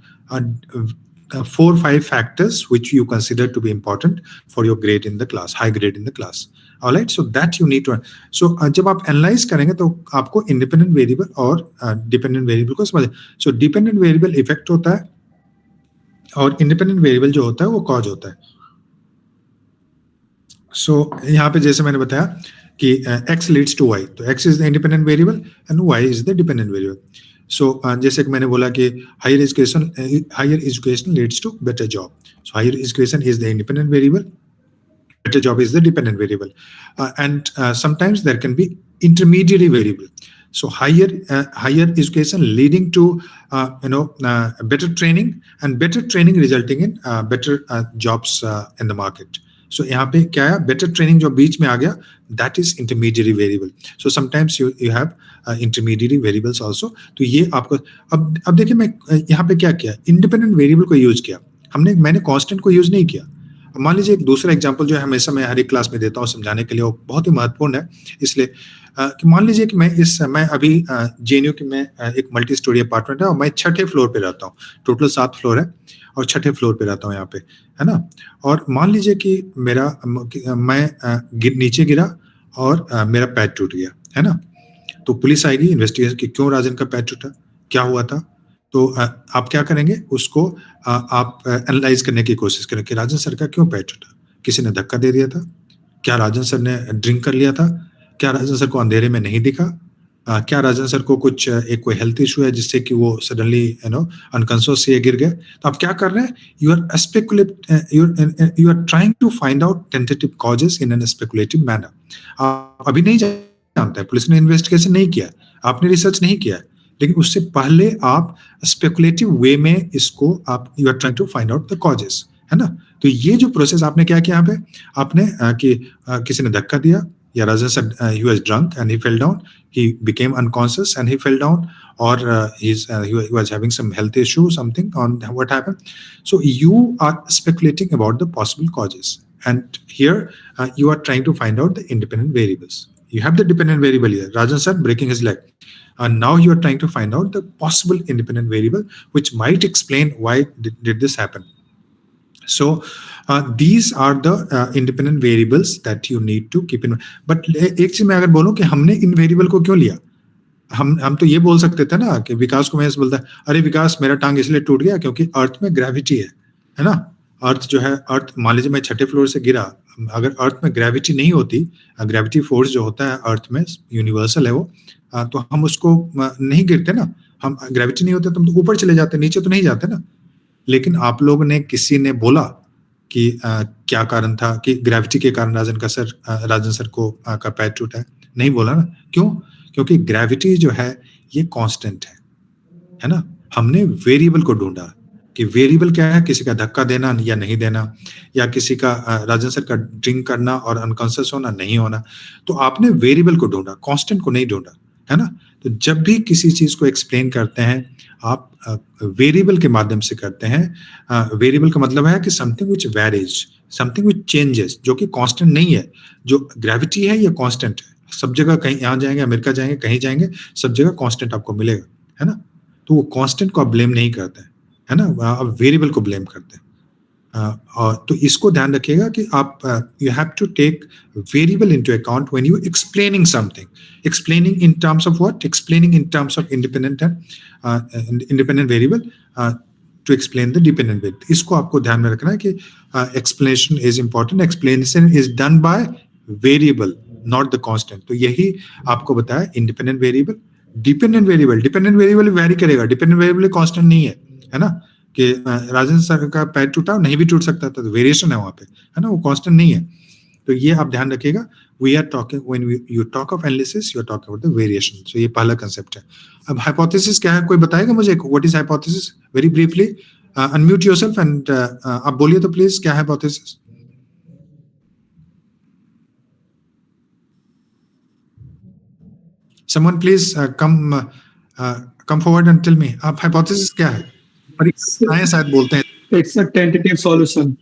4 or 5 factors which you consider to be important for your grade in the class, high grade in the class. All right, so that you need to. So जब आप एनालाइज करेंगे तो आपको इंडिपेंडेंट वेरिएबल और डिपेंडेंट वेरिएबल को समझें. सो डिपेंडेंट वेरिएबल इफेक्ट होता है और इंडिपेंडेंट वेरिएबल जो होता है वो कॉज होता है. सो यहाँ पे जैसे मैंने बताया कि x leads to y, तो x is the independent variable and y is the dependent variable. So जैसे कि मैंने बोला कि higher education leads to better job. So higher education is the independent variable, better job is the dependent variable, and sometimes there can be intermediary variable. So higher education leading to better training, and better training resulting in better jobs in the market. So यहाँ पे क्या है, better training जो बीच में आ गया, that is intermediary variable. So sometimes you have intermediary variables also. तो ये आपको अब देखिए मैं यहाँ पे क्या किया, independent variable को यूज किया. मैंने constant को यूज नहीं किया. मान लीजिए एक दूसरा एग्जांपल जो है हमेशा मैं हर एक क्लास में देता हूँ समझाने के लिए, वो बहुत ही महत्वपूर्ण है, इसलिए कि मान लीजिए कि मैं अभी जेएनयू की मैं एक मल्टी स्टोरी अपार्टमेंट है और मैं 6ठे फ्लोर पे रहता हूँ। टोटल 7 फ्लोर है और 6ठे फ्लोर पे रहता हूँ यहाँ पे, है ना। और मान लीजिए कि मैं नीचे गिरा और मेरा पैर टूट गया, है ना। तो पुलिस आएगी इन्वेस्टिगेशन की, क्यों राजन का पैर टूटा, क्या हुआ था। तो आप क्या करेंगे, उसको आप एनालाइज करने की कोशिश करें कि राजन सर का क्यों पैर टूटा, किसी ने धक्का दे दिया था, क्या राजन सर ने ड्रिंक कर लिया था, क्या राजन सर को अंधेरे में नहीं दिखा, क्या राजन सर को कुछ एक कोई हेल्थ इशू है जिससे कि वो सडनली अनकॉन्शियस से गिर गए। तो आप क्या कर रहे हैं, you are trying to find out tentative causes in an speculative manner. आप अभी नहीं जानते हैं, पुलिस ने इन्वेस्टिगेशन नहीं किया, आपने रिसर्च नहीं किया, लेकिन उससे पहले आप स्पेकुलेटिव वे में इसको आप you are trying to find out the causes, है ना। तो ये जो प्रोसेस आपने क्या किया यहाँ पे, आपने किसी ने धक्का दिया, या राजन sir he was drunk and he fell down, he became unconscious and he fell down, or he was having some health issue, something on what happened. So you are speculating about the possible causes, and here you are trying to find out the independent variables. You have the dependent variable here, Rajan sir breaking his leg, and now you are trying to find out the possible independent variable which might explain why did this happen. So these are the independent variables that you need to keep in mind. But एक चीज मैं अगर बोलूं कि हमने इन वेरिएबल को क्यों लिया, हम तो ये बोल सकते थे ना कि विकास को मैं बोलता, अरे विकास मेरा टांग इसलिए टूट गया क्योंकि अर्थ में ग्रेविटी है ना। अर्थ जो है, अर्थ मान लीजिए मैं 6ठे फ्लोर से गिरा, अगर अर्थ में ग्रेविटी नहीं होती, ग्रेविटी फोर्स जो होता है अर्थ में यूनिवर्सल है वो, तो हम उसको नहीं गिरते ना, हम ग्रेविटी नहीं होता तो हम तो ऊपर चले जाते, नीचे तो नहीं जाते ना। लेकिन आप लोगों ने, किसी ने बोला कि क्या कारण था कि ग्रेविटी के कारण राजन सर को का पैर टूटा है, नहीं बोला ना। क्यों? क्योंकि ग्रेविटी जो है ये कांस्टेंट है ना। हमने वेरिएबल को ढूंढा कि वेरिएबल क्या है, किसी का धक्का देना या नहीं देना, या किसी का राजन सर का ड्रिंक करना और अनकॉन्शियस होना नहीं होना। तो आपने वेरिएबल को ढूंढा, कांस्टेंट को नहीं ढूंढा, है ना। तो जब भी किसी चीज को एक्सप्लेन करते हैं आप वेरिएबल के माध्यम से करते हैं। वेरिएबल का मतलब है कि something which varies, something which changes, जो कि कांस्टेंट नहीं है। जो ग्रेविटी है ये कांस्टेंट है, सब जगह, कहीं यहाँ जाएंगे अमेरिका जाएंगे कहीं जाएंगे सब जगह कांस्टेंट आपको मिलेगा, है ना। तो वो कांस्टेंट को आप ब्लेम नहीं करते हैं, है ना, आप वेरिएबल को ब्लेम करते हैं। और तो इसको ध्यान रखिएगा कि आप you have to take variable into account when you explaining something, explaining in terms of what, explaining in terms of independent variable to explain the dependent variable. इसको आपको ध्यान में रखना है कि explanation is important, explanation is done by variable not the constant. तो यही आपको बताया independent variable, dependent variable vary करेगा, डिपेंडेंट वेरिएबल कांस्टेंट नहीं है ना। कि राजन सर का पैर टूटा नहीं भी टूट सकता था, तो वेरिएशन है वहां पे, है ना, वो कांस्टेंट नहीं है। तो ये आप ध्यान रखिएगा, we are talking when you talk of analysis you are talking about the variation. So ये पहला कांसेप्ट है। अब हाइपोथेसिस क्या है, कोई बताएगा मुझे what is hypothesis very briefly? Unmute yourself and आप बोलिए तो प्लीज, क्या है hypothesis? Someone please come forward and tell me, आप हाइपोथेसिस क्या है? शायद बोलते हैं It's a tentative solution.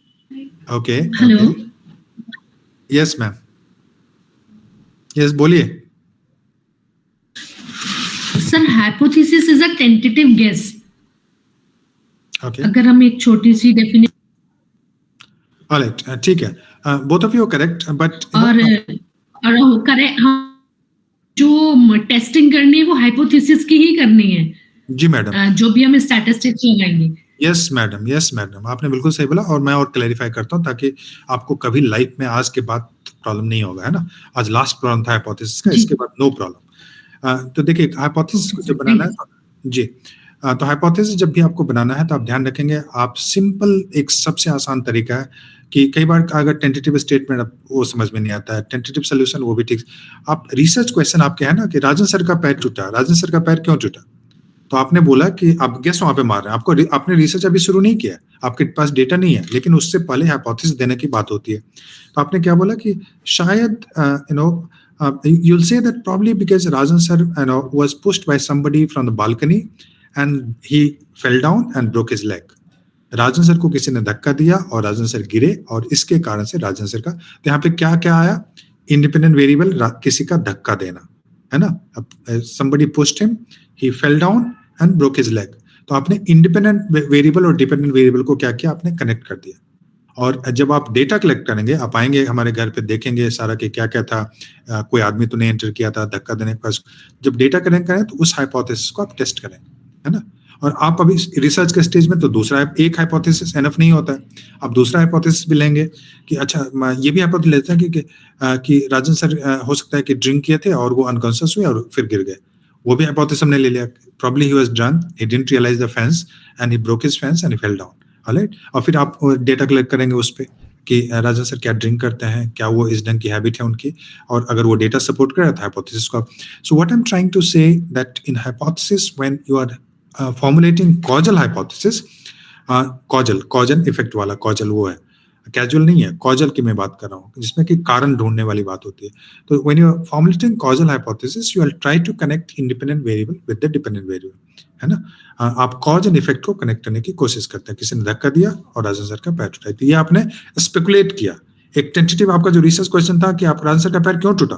Okay. Hello. Okay. Yes, ma'am. Yes, बोलिए। Sir, hypothesis is a tentative guess. Okay. अगर हम एक छोटी सी डेफिनेशन, Alright, ठीक है। Both of you are correct, but और करेक्ट, जो टेस्टिंग करनी है वो हाइपोथेसिस की ही करनी है। जी मैडम, जो भी हम स्टैटिस्टिक्स लगाएंगे। यस मैडम, आपने बिल्कुल सही बोला। और मैं और क्लैरिफाई करता हूँ ताकि आपको कभी लाइफ में आज के बाद प्रॉब्लम नहीं होगा, है ना। आज लास्ट प्रॉब्लम था हाइपोथेसिस का, इसके बाद नो प्रॉब्लम। तो देखिए हाइपोथेसिस को जब बनाना है जी, तो हाइपोथेसिस जब भी आपको बनाना है तो आप ध्यान रखेंगे, आप सिंपल, एक सबसे आसान तरीका है कि कई बार अगर टेंटेटिव स्टेटमेंट वो समझ में नहीं आता है, टेंटेटिव सोल्यूशन वो भी ठीक, आप रिसर्च क्वेश्चन आपके है ना कि राजन सर का पैर टूटा, राजन सर का पैर क्यों टूटा? तो आपने बोला कि आप गेस वहां पे मार रहे हैं, आपने रिसर्च अभी शुरू नहीं किया, आपके पास डेटा नहीं है, लेकिन उससे पहले हाइपोथेसिस देने की बात होती है। तो आपने क्या बोला कि शायद you'll say that probably because Rajan sir was pushed by somebody from the balcony and he fell down and broke his leg. Rajan sir को किसी ने धक्का दिया और राजन सर गिरे और इसके कारण से राजन सर का, तो यहाँ पे क्या क्या आया, इंडिपेंडेंट वेरिएबल, किसी का धक्का देना, है ना, somebody pushed him, he fell down and broke his leg। तो आपने इंडिपेंडेंट वेरिएबल और डिपेंडेंट वेरिएबल को क्या किया, आपने कनेक्ट कर दिया। और जब आप डेटा कलेक्ट करेंगे, आप आएंगे हमारे घर पे, देखेंगे सारा कि क्या क्या था, कोई आदमी तो नहीं एंटर किया था धक्का देने के पास। जब डेटा कलेक्ट करें तो उस हाइपोथेसिस को आप टेस्ट करें, है ना। और आप अभी रिसर्च के स्टेज में, तो दूसरा एक हाइपोथेसिस एनफ नहीं होता है, आप दूसरा हाइपोथेसिस भी लेंगे कि अच्छा ये भी हाइपोथेसिस लेते हैं कि राजन सर हो सकता है कि ड्रिंक किए थे और वो अनकॉन्शियस हुए और फिर गिर गए, वो भी हाइपोथेसिस हमने ले लिया। Probably he was drunk, he didn't realise the fence and he broke his fence and he fell down, alright. और फिर आप डेटा कलेक्ट करेंगे उस पे कि राजन सर क्या ड्रिंक करते हैं, क्या वो इस ढंग की हैबिट है उनकी, और अगर वो डेटा सपोर्ट करे तो हाइपोथेसिस को। So what I am trying to say that in hypothesis when you are formulating causal hypothesis, causal effect वाला, causal वो है, कैजुअल नहीं है, causal की मैं बात कर रहा हूँ जिसमें कि कारण ढूंढने वाली बात होती है। तो when you are formulating causal hypothesis you will try to connect independent variable with the dependent variable, है ना। आप cause and effect को कनेक्ट करने की कोशिश करते हैं। किसी ने धक्का दिया और राजन सर का पैर टूटा, तो ये आपने स्पेकुलेट किया। एक टेंटेटिव आपका जो रिसर्च क्वेश्चन था कि आप राजन सर का पैर क्यों टूटा,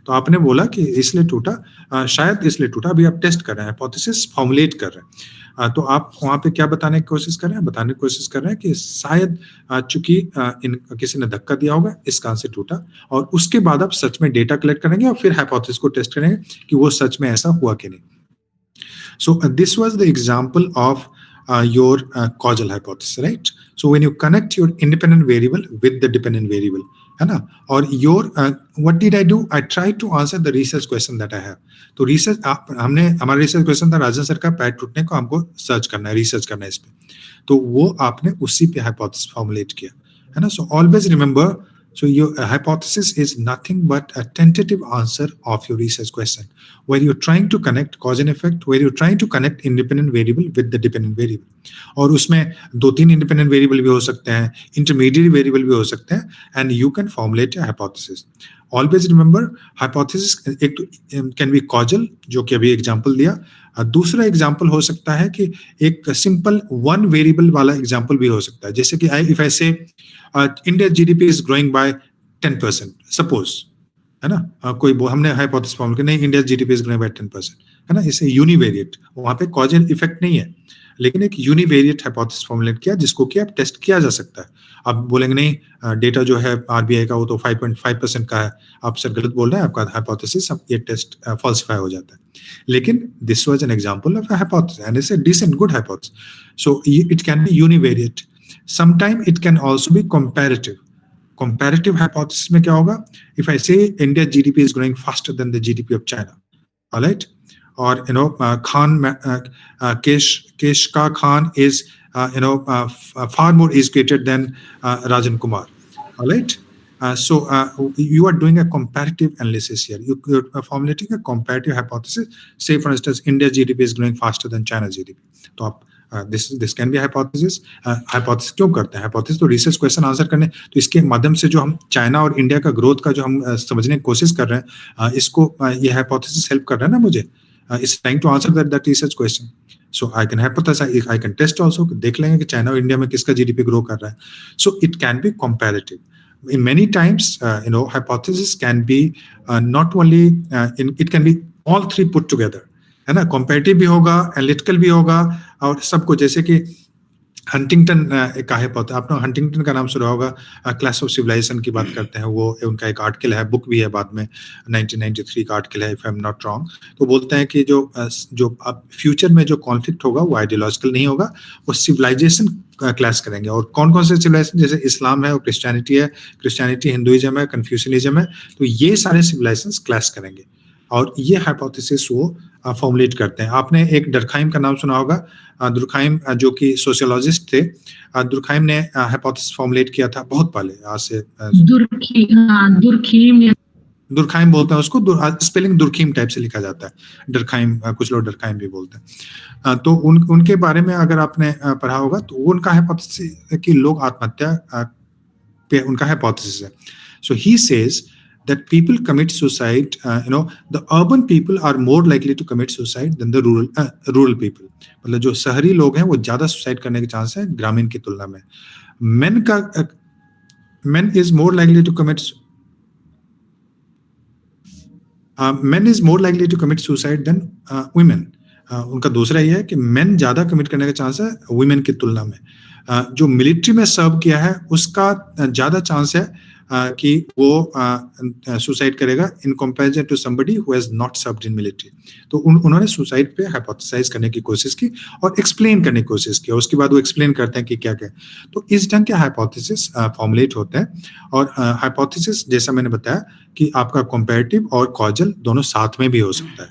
तो आपने बोला कि इसलिए टूटा, शायद इसलिए टूटा। अभी आप टेस्ट कर रहे हैं, हाइपोथेसिस फॉर्मुलेट कर रहे हैं। तो आप वहां पे क्या बताने की कोशिश कर रहे हैं, बताने की कोशिश कर रहे हैं कि शायद चूंकि किसी ने धक्का दिया होगा इस कारण से टूटा, और उसके बाद आप सच में डेटा कलेक्ट करेंगे और फिर हाइपोथेसिस को टेस्ट करेंगे कि वो सच में ऐसा हुआ कि नहीं। So this was the example of your causal hypothesis, right? So when you connect your independent variable with the dependent variable, है ना, और your what did I do? I tried to answer the research question that I have. तो रिसर्च हमने, हमारा रिसर्च क्वेश्चन था राजन सर का पैर टूटने को हमको सर्च करना है, रिसर्च करना है इस पे, तो वो आपने उसी पे हाइपोथेसिस फॉर्मुलेट किया, है ना। So always remember, so your hypothesis is nothing but a tentative answer of your research question, where you're trying to connect cause and effect, where you're trying to connect independent variable with the dependent variable, और उसमें 2-3 independent variable भी हो सकते हैं, intermediate variable भी हो सकते हैं, and you can formulate a hypothesis. Always remember, hypothesis एक can be causal, जो कि अभी एग्जाम्पल दिया। दूसरा एग्जाम्पल हो सकता है कि एक सिंपल वन वेरिएबल वाला एग्जाम्पल भी हो सकता है, जैसे कि if I say India GDP is growing by 10%, suppose, है ना, कोई हमने हाइपोथेसिस फॉर्म किया नहीं, India GDP is growing by 10%, है ना, इससे यूनिवेरिएट, वहां पे कॉजल इफेक्ट नहीं है, लेकिन एक यूनिवेरिएट हाइपोथेसिस फॉर्मुलेट किया जिसको कि आप टेस्ट किया जा सकता है। आप बोलेंगे नहीं डेटा जो है आरबीआई का वो तो 5.5% का है, आप सर गलत बोल रहे हैं, आपका हाइपोथेसिस, ये टेस्ट फॉल्सिफाई हो जाता है। लेकिन this was an example of a hypothesis and it's a decent good hypothesis. So it can be univariate, sometime it can also be comparative. Comparative hypothesis में क्या होगा, if I say India GDP is growing faster than the GDP of China, alright, or Keshka Khan is far more educated than Rajan Kumar, all right. So you are doing a comparative analysis here. You're formulating a comparative hypothesis. Say for instance India GDP is growing faster than China's GDP, तो आप this can be hypothesis. Hypothesis क्यों करते हैं, hypothesis तो research question answer करने, तो इसके माध्यम से जो हम चाइना और इंडिया का ग्रोथ का जो हम समझने की कोशिश कर रहे हैं, इसको ये hypothesis हेल्प कर रहा है ना मुझे, is trying to answer that research question. So I can hypothesize, I can test also, देख लेंगे कि चाइना और इंडिया में किसका जीडीपी ग्रो कर रहा है. So it can be comparative. In many times, hypothesis can be not only it can be all three put together, है ना. comparative भी होगा, analytical भी होगा, और सबको, जैसे कि हंटिंगटन का है, आपने हंटिंगटन का नाम सुना होगा, क्लास ऑफ सिविलाइजेशन की बात करते हैं, वो उनका एक आर्टिकल है, बुक भी है बाद में, 1993 का आर्टिकल है, if I am not wrong. तो बोलते हैं कि जो अब फ्यूचर में जो कॉन्फ्लिक्ट होगा वो आइडियोलॉजिकल नहीं होगा, वो सिविलाइजेशन क्लास करेंगे. और कौन कौन से सिविलाइजेशन, जैसे इस्लाम है और क्रिश्चियनिटी है, क्रिश्चियनिटी हिंदुइज्म है, कन्फ्यूशनिज्म है, तो ये सारे सिविलाइजेशन क्लास करेंगे, और ये हाइपोथेसिस वो फॉर्मुलेट करते हैं. आपने एक डरखाइम का नाम सुना होगा, दुरखाइम जो कि सोशियोलॉजिस्ट थे. दुरखाइम ने हाइपोथेसिस फॉर्मुलेट किया था बहुत पहले, आज से दुरखाइम बोलते हैं उसको, स्पेलिंग दुरखीम टाइप से लिखा जाता है, डरखाइम, कुछ लोग डरखाइम भी बोलते हैं. तो उनके बारे में अगर आपने पढ़ा होगा तो वो उनका हाइपोथेसिस कि लोग आत्महत्या पे उनका हाइपोथेसिस है. So he says that people commit suicide, the urban people are more likely to commit suicide than the rural people. मतलब जो शहरी लोग हैं वो ज्यादा सुसाइड करने के चांस है ग्रामीण की तुलना में. Men is more likely to commit suicide than women. उनका दूसरा ये है कि men ज्यादा कमिट करने का चांस है women की तुलना में. जो मिलिट्री में सर्व किया है उसका ज्यादा चांस है कि वो सुसाइड करेगा in comparison to somebody who has not served in military. तो उन्होंने सुसाइड पे हाइपोथेसाइज करने की कोशिश की और एक्सप्लेन करने की कोशिश की. उसके बाद वो एक्सप्लेन करते हैं कि क्या क्या. तो इस ढंग के हाइपोथेसिस फॉर्मुलेट होते हैं. और हाइपोथेसिस जैसा मैंने बताया कि आपका कंपैरेटिव और कॉजल दोनों साथ में भी हो सकता है.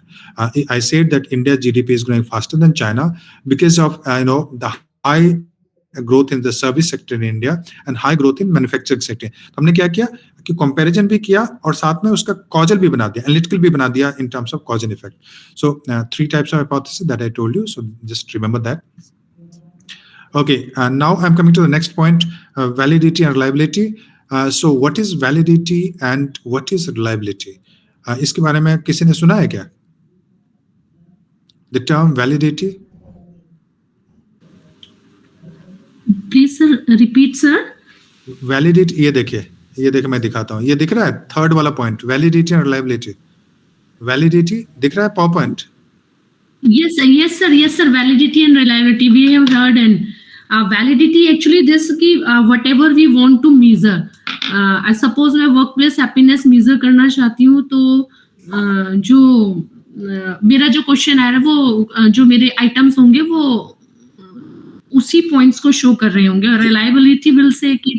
I said that India GDP is growing faster then China because of the high growth in the service sector in India and high growth in manufacturing sector. तो हमने क्या किया कि comparison भी किया और साथ में उसका causal भी बना दिया, analytical भी बना दिया in terms of cause and effect. So 3 types of hypothesis that I told you. So just remember that. Okay, now I'm coming to the next point, validity and reliability. So what is validity and what is reliability? इसके बारे में किसी ने सुना है क्या? The term validity. Please sir repeat sir. Validity, ये देखिए मैं दिखाता हूँ. ये दिख रहा है थर्ड वाला point, validity and reliability. Validity दिख रहा है power point. yes sir, validity and reliability we have heard. And validity actually this ki whatever we want to measure. I suppose मैं workplace happiness measure करना चाहती हूँ तो जो मेरा जो क्वेश्चन आ रहा है वो जो मेरे आइटम्स होंगे वो उसी पॉइंट्स को शो कर रहे होंगे. और रिलायबिलिटी विल से कि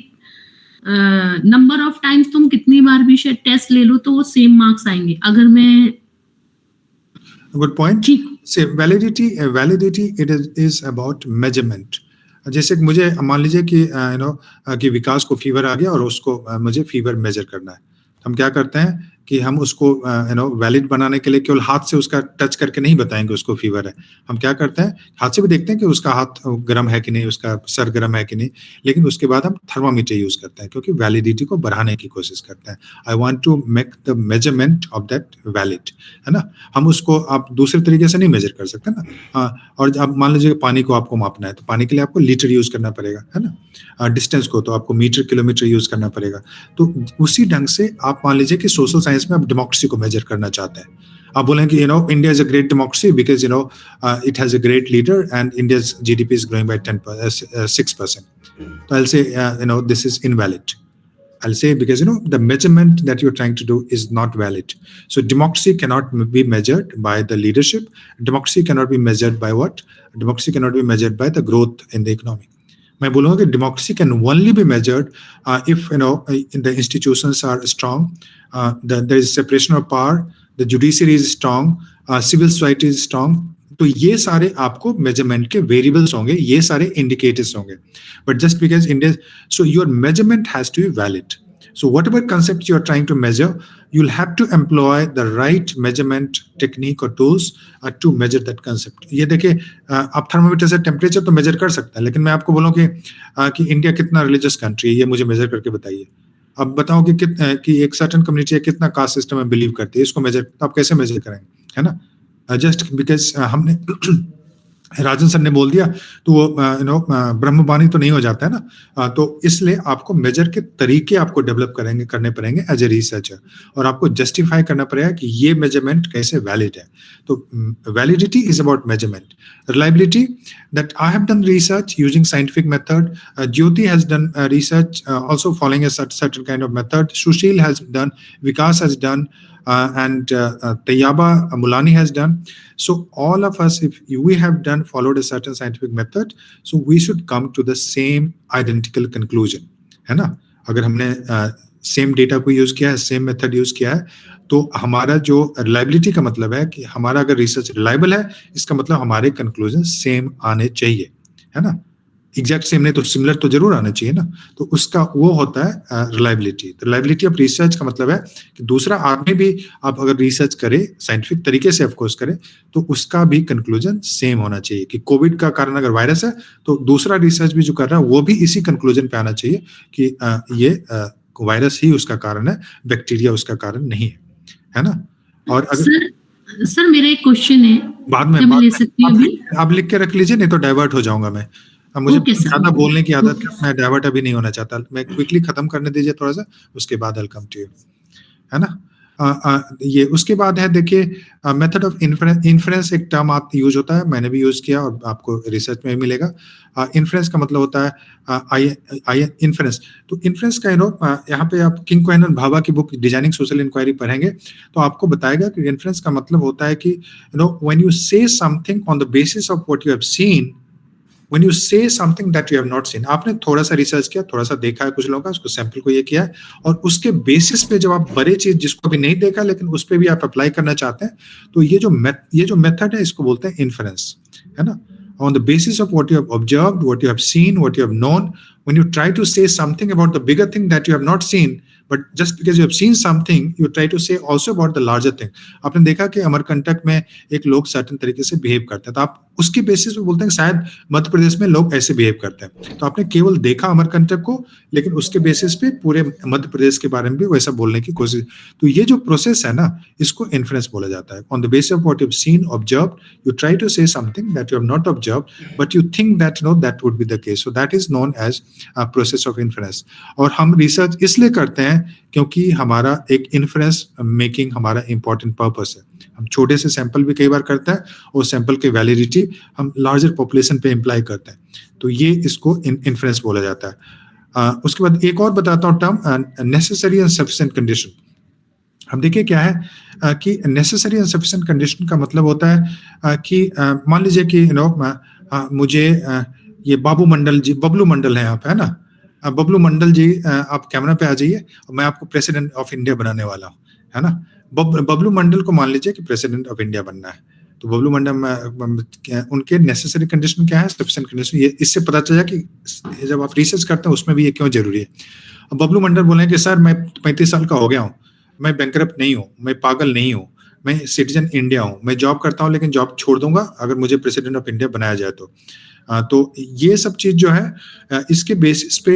नंबर ऑफ टाइम्स तुम कितनी बार भी शायद टेस्ट ले लो तो वो सेम मार्क्स आएंगे. अगर मैं गुड पॉइंट. से validity it is about measurement. जैसे मुझे मान लीजिए कि कि विकास को फीवर आ गया और उसको मुझे फीवर मेजर करना है. हम क्या करते हैं कि हम उसको वैलिड बनाने के लिए केवल हाथ से उसका टच करके नहीं बताएंगे उसको फीवर है. हम क्या करते हैं, हाथ से भी देखते हैं कि उसका हाथ गर्म है कि नहीं, उसका सर गर्म है कि नहीं, लेकिन उसके बाद हम थर्मामीटर यूज करते हैं क्योंकि वैलिडिटी को बढ़ाने की कोशिश करते हैं. I want to make the measurement of that valid, है ना. हम उसको आप दूसरे तरीके से नहीं मेजर कर सकते ना. और अब मान लीजिए पानी को आपको मापना है तो पानी के लिए आपको लीटर यूज करना पड़ेगा, है ना. डिस्टेंस को तो आपको मीटर किलोमीटर यूज करना पड़ेगा. तो उसी ढंग से आप मान लीजिए कि सोशल साइंस में आप डेमोक्रेसी को मेजर करना चाहते हैं. आप बोलें कि India is a great democracy because it has a great leader and India's GDP is growing by 6%. तो I'll say this is invalid. I'll say because the measurement that you're trying to do is not valid. So democracy cannot be measured by the leadership. Democracy cannot be measured by what? Democracy cannot be measured by the growth in the economy. मैं बोलूँगा कि democracy can only be measured if the institutions are strong, there is separation of power, the judiciary is strong, civil society is strong. तो ये सारे आपको मेजरमेंट के वेरिएबल्स होंगे, ये सारे इंडिकेटर्स होंगे. But just because India, so your measurement has to be valid. So whatever concept you are trying to measure, you'll have to employ the right measurement technique or tools to measure that concept. ये देखिए आप थर्मोमीटर से टेम्परेचर तो मेजर कर सकते हैं, लेकिन मैं आपको बोलूँ कि इंडिया कितना रिलीजियस कंट्री है ये मुझे मेजर करके बताइए. अब बताओ कि एक सर्टेन कम्युनिटी कितना कास्ट सिस्टम में बिलीव करती है, इसको मेजर आप कैसे मेजर करेंगे, है ना. जस्ट बिकॉज हमने राजन सर ने बोल दिया तो वो ब्रह्मवाणी तो नहीं हो जाता है ना. तो इसलिए आपको मेजर के तरीके आपको डेवलप करने पड़ेंगे एज ए रिसर्चर, और आपको जस्टिफाई करना पड़ेगा कि ये मेजरमेंट कैसे वैलिड है. तो validity is about measurement. Reliability, that I have done research using scientific method. Jyoti has done research also following a certain kind of method. Sushil has done, Vikas has done, and Tayyaba Mulani has done. So all of us, if we have followed a certain scientific method, so we should come to the same identical conclusion, है ना. अगर हमने सेम डेटा को यूज किया है, सेम मेथड यूज किया है, तो हमारा जो रिलायबिलिटी का मतलब है कि हमारा अगर रिसर्च रिलायबल है, इसका मतलब हमारे कंक्लूजन सेम आने चाहिए, है ना. एग्जैक्ट सेम नहीं तो सिमिलर तो जरूर आना चाहिए ना. तो उसका वो होता है रिलायबिलिटी. रिलायबिलिटी ऑफ रिसर्च का मतलब है कि दूसरा आदमी भी आप अगर रिसर्च करे साइंटिफिक तरीके से ऑफकोर्स करे तो उसका भी कंक्लूजन सेम होना चाहिए. कि कोविड का कारण अगर वायरस है तो दूसरा रिसर्च भी जो कर रहा है वो भी इसी कंक्लूजन पे आना चाहिए कि ये वायरस ही उसका कारण है, बैक्टीरिया उसका कारण नहीं है ना। और अगर सर मेरा एक क्वेश्चन है, बाद में ले सकती हूँ अभी? आप लिख के रख लीजिए, नहीं तो डाइवर्ट हो जाऊंगा मैं। अब मुझे ज्यादा बोलने की आदत है, मैं डाइवर्ट अभी नहीं होना चाहता। मैं क्विकली खत्म करने दीजिए थोड़ा सा, उसके बाद आई कम टू यू, है ना। ये उसके बाद है, देखिए मेथड ऑफ इन्फ्रेंस एक टर्म आप यूज होता है, मैंने भी यूज किया और आपको रिसर्च में मिलेगा। इन्फ्रेंस का मतलब होता है इन्फ्रेंस। तो इन्फ्रेंस का यहाँ पे आप किंग क्वेन एंड भाभा की बुक डिजाइनिंग सोशल इंक्वायरी पढ़ेंगे तो आपको बताएगा कि इन्फ्रेंस का मतलब होता है कि व्हेन यू से something on the basis of what you have scene, when you say something that you have not seen, आपने थोड़ा सा रिसर्च किया, थोड़ा सा देखा है कुछ लोगों का, उसको सैंपल को ये किया है, और उसके बेसिस पे जब आप बड़े चीज जिसको अभी नहीं देखा लेकिन उस पे भी आप अप्लाई करना चाहते हैं, तो ये जो मेथड है इसको बोलते हैं इन्फरेंस, है ना। On the basis of what you have observed, what you have seen, what you have known, when you try to say something about the bigger thing that you have not seen, but just because you have seen something, you try to say also about the larger thing. आपने देखा कि अमरकंटक में एक लोग सर्टेन तरीके से बिहेव करते हैं, तो आप उसके बेसिस पे बोलते हैं शायद मध्य प्रदेश में लोग ऐसे बिहेव करते हैं। तो आपने केवल देखा अमरकंटक को, लेकिन उसके बेसिस पे पूरे मध्य प्रदेश के बारे में भी वैसा बोलने की कोशिश। तो ये जो प्रोसेस है ना, इसको इन्फ्रेंस बोला जाता है। On the basis of what you have seen, observed, you try to say something that you have not observed but you think that that would be the case. So that is known as process of inference. और हम रिसर्च इसलिए करते हैं क्योंकि हमारा एक इन्फ्रेंस मेकिंग हमारा इंपॉर्टेंट पर्पस है। हम छोटे से सैंपल भी कई बार करते हैं और सैंपल की वैलिडिटी हम लार्जर पॉपुलेशन पे इम्प्लाई करते हैं, तो ये इसको इन्फ्रेंस बोला जाता है। उसके बाद एक और बताता हूँ term, necessary and sufficient condition. अब देखिए क्या है कि नेसेसरी एंड सफिशिएंट कंडीशन का मतलब होता है कि मान लीजिए कि मुझे ये बाबू मंडल जी, बबलू मंडल है आप, है ना, बबलू मंडल जी आप कैमरा पे आ जाइए और मैं आपको प्रेसिडेंट ऑफ इंडिया बनाने वाला हूँ, है ना। बबलू मंडल को मान लीजिए कि प्रेसिडेंट ऑफ इंडिया बनना है, तो बबलू मंडल में उनके नेसेसरी कंडीशन क्या है, सफिशिएंट कंडीशन। ये इससे पता चला कि जब आप रिसर्च करते हैं उसमें भी ये क्यों जरूरी है। अब बबलू मंडल बोले कि सर मैं 35 साल का हो गया हूँ, मैं बैंकरप्ट नहीं हूँ, मैं पागल नहीं हूँ, मैं सिटीजन इंडिया हूँ, मैं जॉब करता हूँ लेकिन जॉब छोड़ दूंगा अगर मुझे प्रेसिडेंट ऑफ इंडिया बनाया जाए तो ये सब चीज जो है इसके बेसिस पे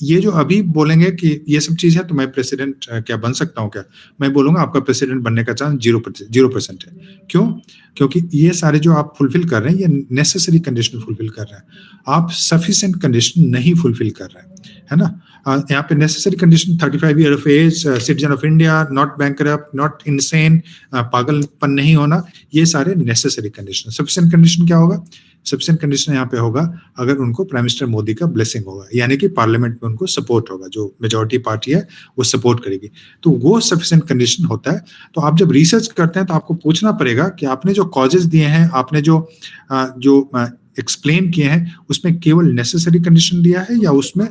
ये जो अभी बोलेंगे कि ये सब चीज है तो मैं प्रेसिडेंट क्या बन सकता हूँ क्या, मैं बोलूंगा आपका प्रेसिडेंट बनने का चांस 0% है। क्यों? क्योंकि ये सारे जो आप फुलफिल कर रहे हैं ये नेसेसरी कंडीशन फुलफिल कर रहे हैं, आप सफिशिएंट कंडीशन नहीं फुलफिल कर रहे हैं, है ना। यहाँ पे necessary condition 35 year of age, citizen of India, not bankrupt, not insane, पागलपन नहीं होना, ये सारे नेसेसरी कंडीशन। सफिशिएंट कंडीशन क्या होगा? सफिशिएंट कंडीशन यहाँ पे होगा अगर उनको प्राइम मिनिस्टर मोदी का ब्लेसिंग होगा, यानी कि पार्लियामेंट में उनको सपोर्ट होगा, जो मेजॉरिटी पार्टी है वो सपोर्ट करेगी, तो वो सफिशिएंट कंडीशन होता है। तो आप जब रिसर्च करते हैं तो आपको पूछना पड़ेगा कि आपने जो कॉजेज दिए हैं, आपने जो एक्सप्लेन किए हैं, उसमें केवल नेसेसरी कंडीशन दिया है या उसमें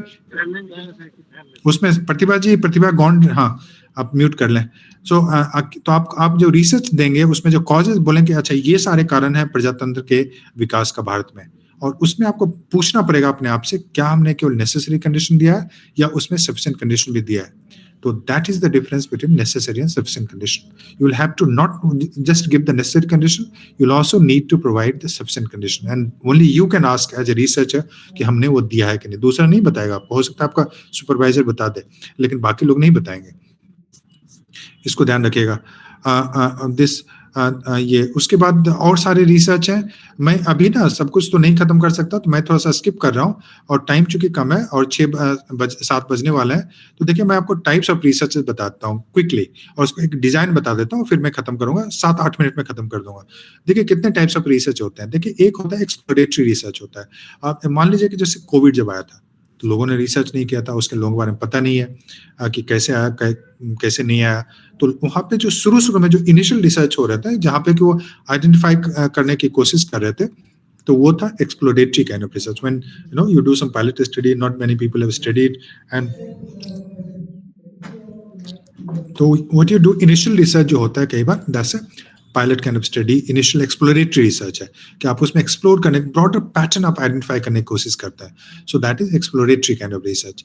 प्रतिभा गौंड, हाँ आप म्यूट कर लें। तो आप जो रिसर्च देंगे उसमें जो कॉजेज बोलेंगे, अच्छा ये सारे कारण हैं प्रजातंत्र के विकास का भारत में, और उसमें आपको पूछना पड़ेगा अपने आप से क्या हमने केवल नेसेसरी कंडीशन दिया है या उसमें सफिशिएंट कंडीशन भी दिया है। तो that is the difference between necessary and sufficient condition. You will have to not just give the necessary condition, you will also need to provide the sufficient condition, and only you can ask as a researcher कि हमने वो दिया है कि नहीं। दूसरा नहीं बताएगा आपको, हो सकता है आपका सुपरवाइजर बता दे लेकिन बाकी लोग नहीं बताएंगे, इसको ध्यान रखिएगा। ये उसके बाद और सारे रिसर्च हैं, मैं अभी ना सब कुछ तो नहीं खत्म कर सकता, तो मैं थोड़ा सा स्किप कर रहा हूँ और टाइम चूंकि कम है और 7 बजने वाला है। तो देखिए मैं आपको टाइप्स ऑफ रिसर्च बताता हूँ क्विकली और उसको एक डिजाइन बता देता हूँ, फिर मैं खत्म करूंगा, 7-8 मिनट में खत्म कर दूंगा। देखिए कितने टाइप्स ऑफ रिसर्च होते हैं। देखिए एक होता है एक्सप्लोरेटरी रिसर्च होता है। आप मान लीजिए कि जैसे कोविड जब आया था तो लोगों ने रिसर्च नहीं किया था, उसके लोगों के बारे में पता नहीं है कि कैसे आया कैसे नहीं आया, तो वहाँ पे जो शुरू में जो इनिशियल रिसर्च हो रहा था जहाँ पे कि वो आइडेंटिफाई करने की कोशिश कर रहे थे, तो वो था exploratory kind of research. When you do some pilot study, not many people have studied, and तो what you do initial research जो होता है कई बार that's pilot kind of study, initial exploratory research है कि आप उसमें एक्सप्लोर करने, ब्रॉडर पैटर्न आप आइडेंटिफाई करने की कोशिश करते हैं। सो that is exploratory kind of research.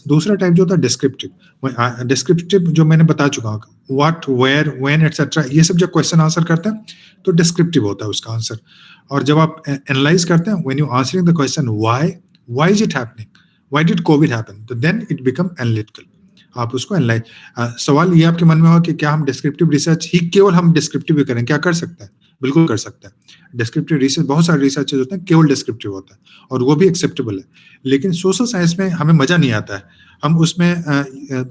दूसरा टाइप जो होता है डिस्क्रिप्टिव। डिस्क्रिप्टिव जो मैंने बता चुका हूँ, व्हाट, वेयर, व्हेन एटसेट्रा, ये सब जब क्वेश्चन आंसर करते हैं तो डिस्क्रिप्टिव होता है उसका आंसर। और जब आप एनालाइज करते हैं, when you answering the question why is it happening, why did Covid happen, तो देन इट बिकम एनालिटिकल। आप उसको एनालाइज, सवाल ये आपके मन में हो कि क्या हम डिस्क्रिप्टिव रिसर्च ही केवल हम डिस्क्रिप्टिव भी करें, क्या कर सकते हैं? बिल्कुल कर सकते हैं। डिस्क्रिप्टिव रिसर्च, बहुत सारे रिसर्चेज होते हैं केवल डिस्क्रिप्टिव होता है और वो भी एक्सेप्टेबल है, लेकिन सोशल साइंस में हमें मजा नहीं आता है। हम उसमें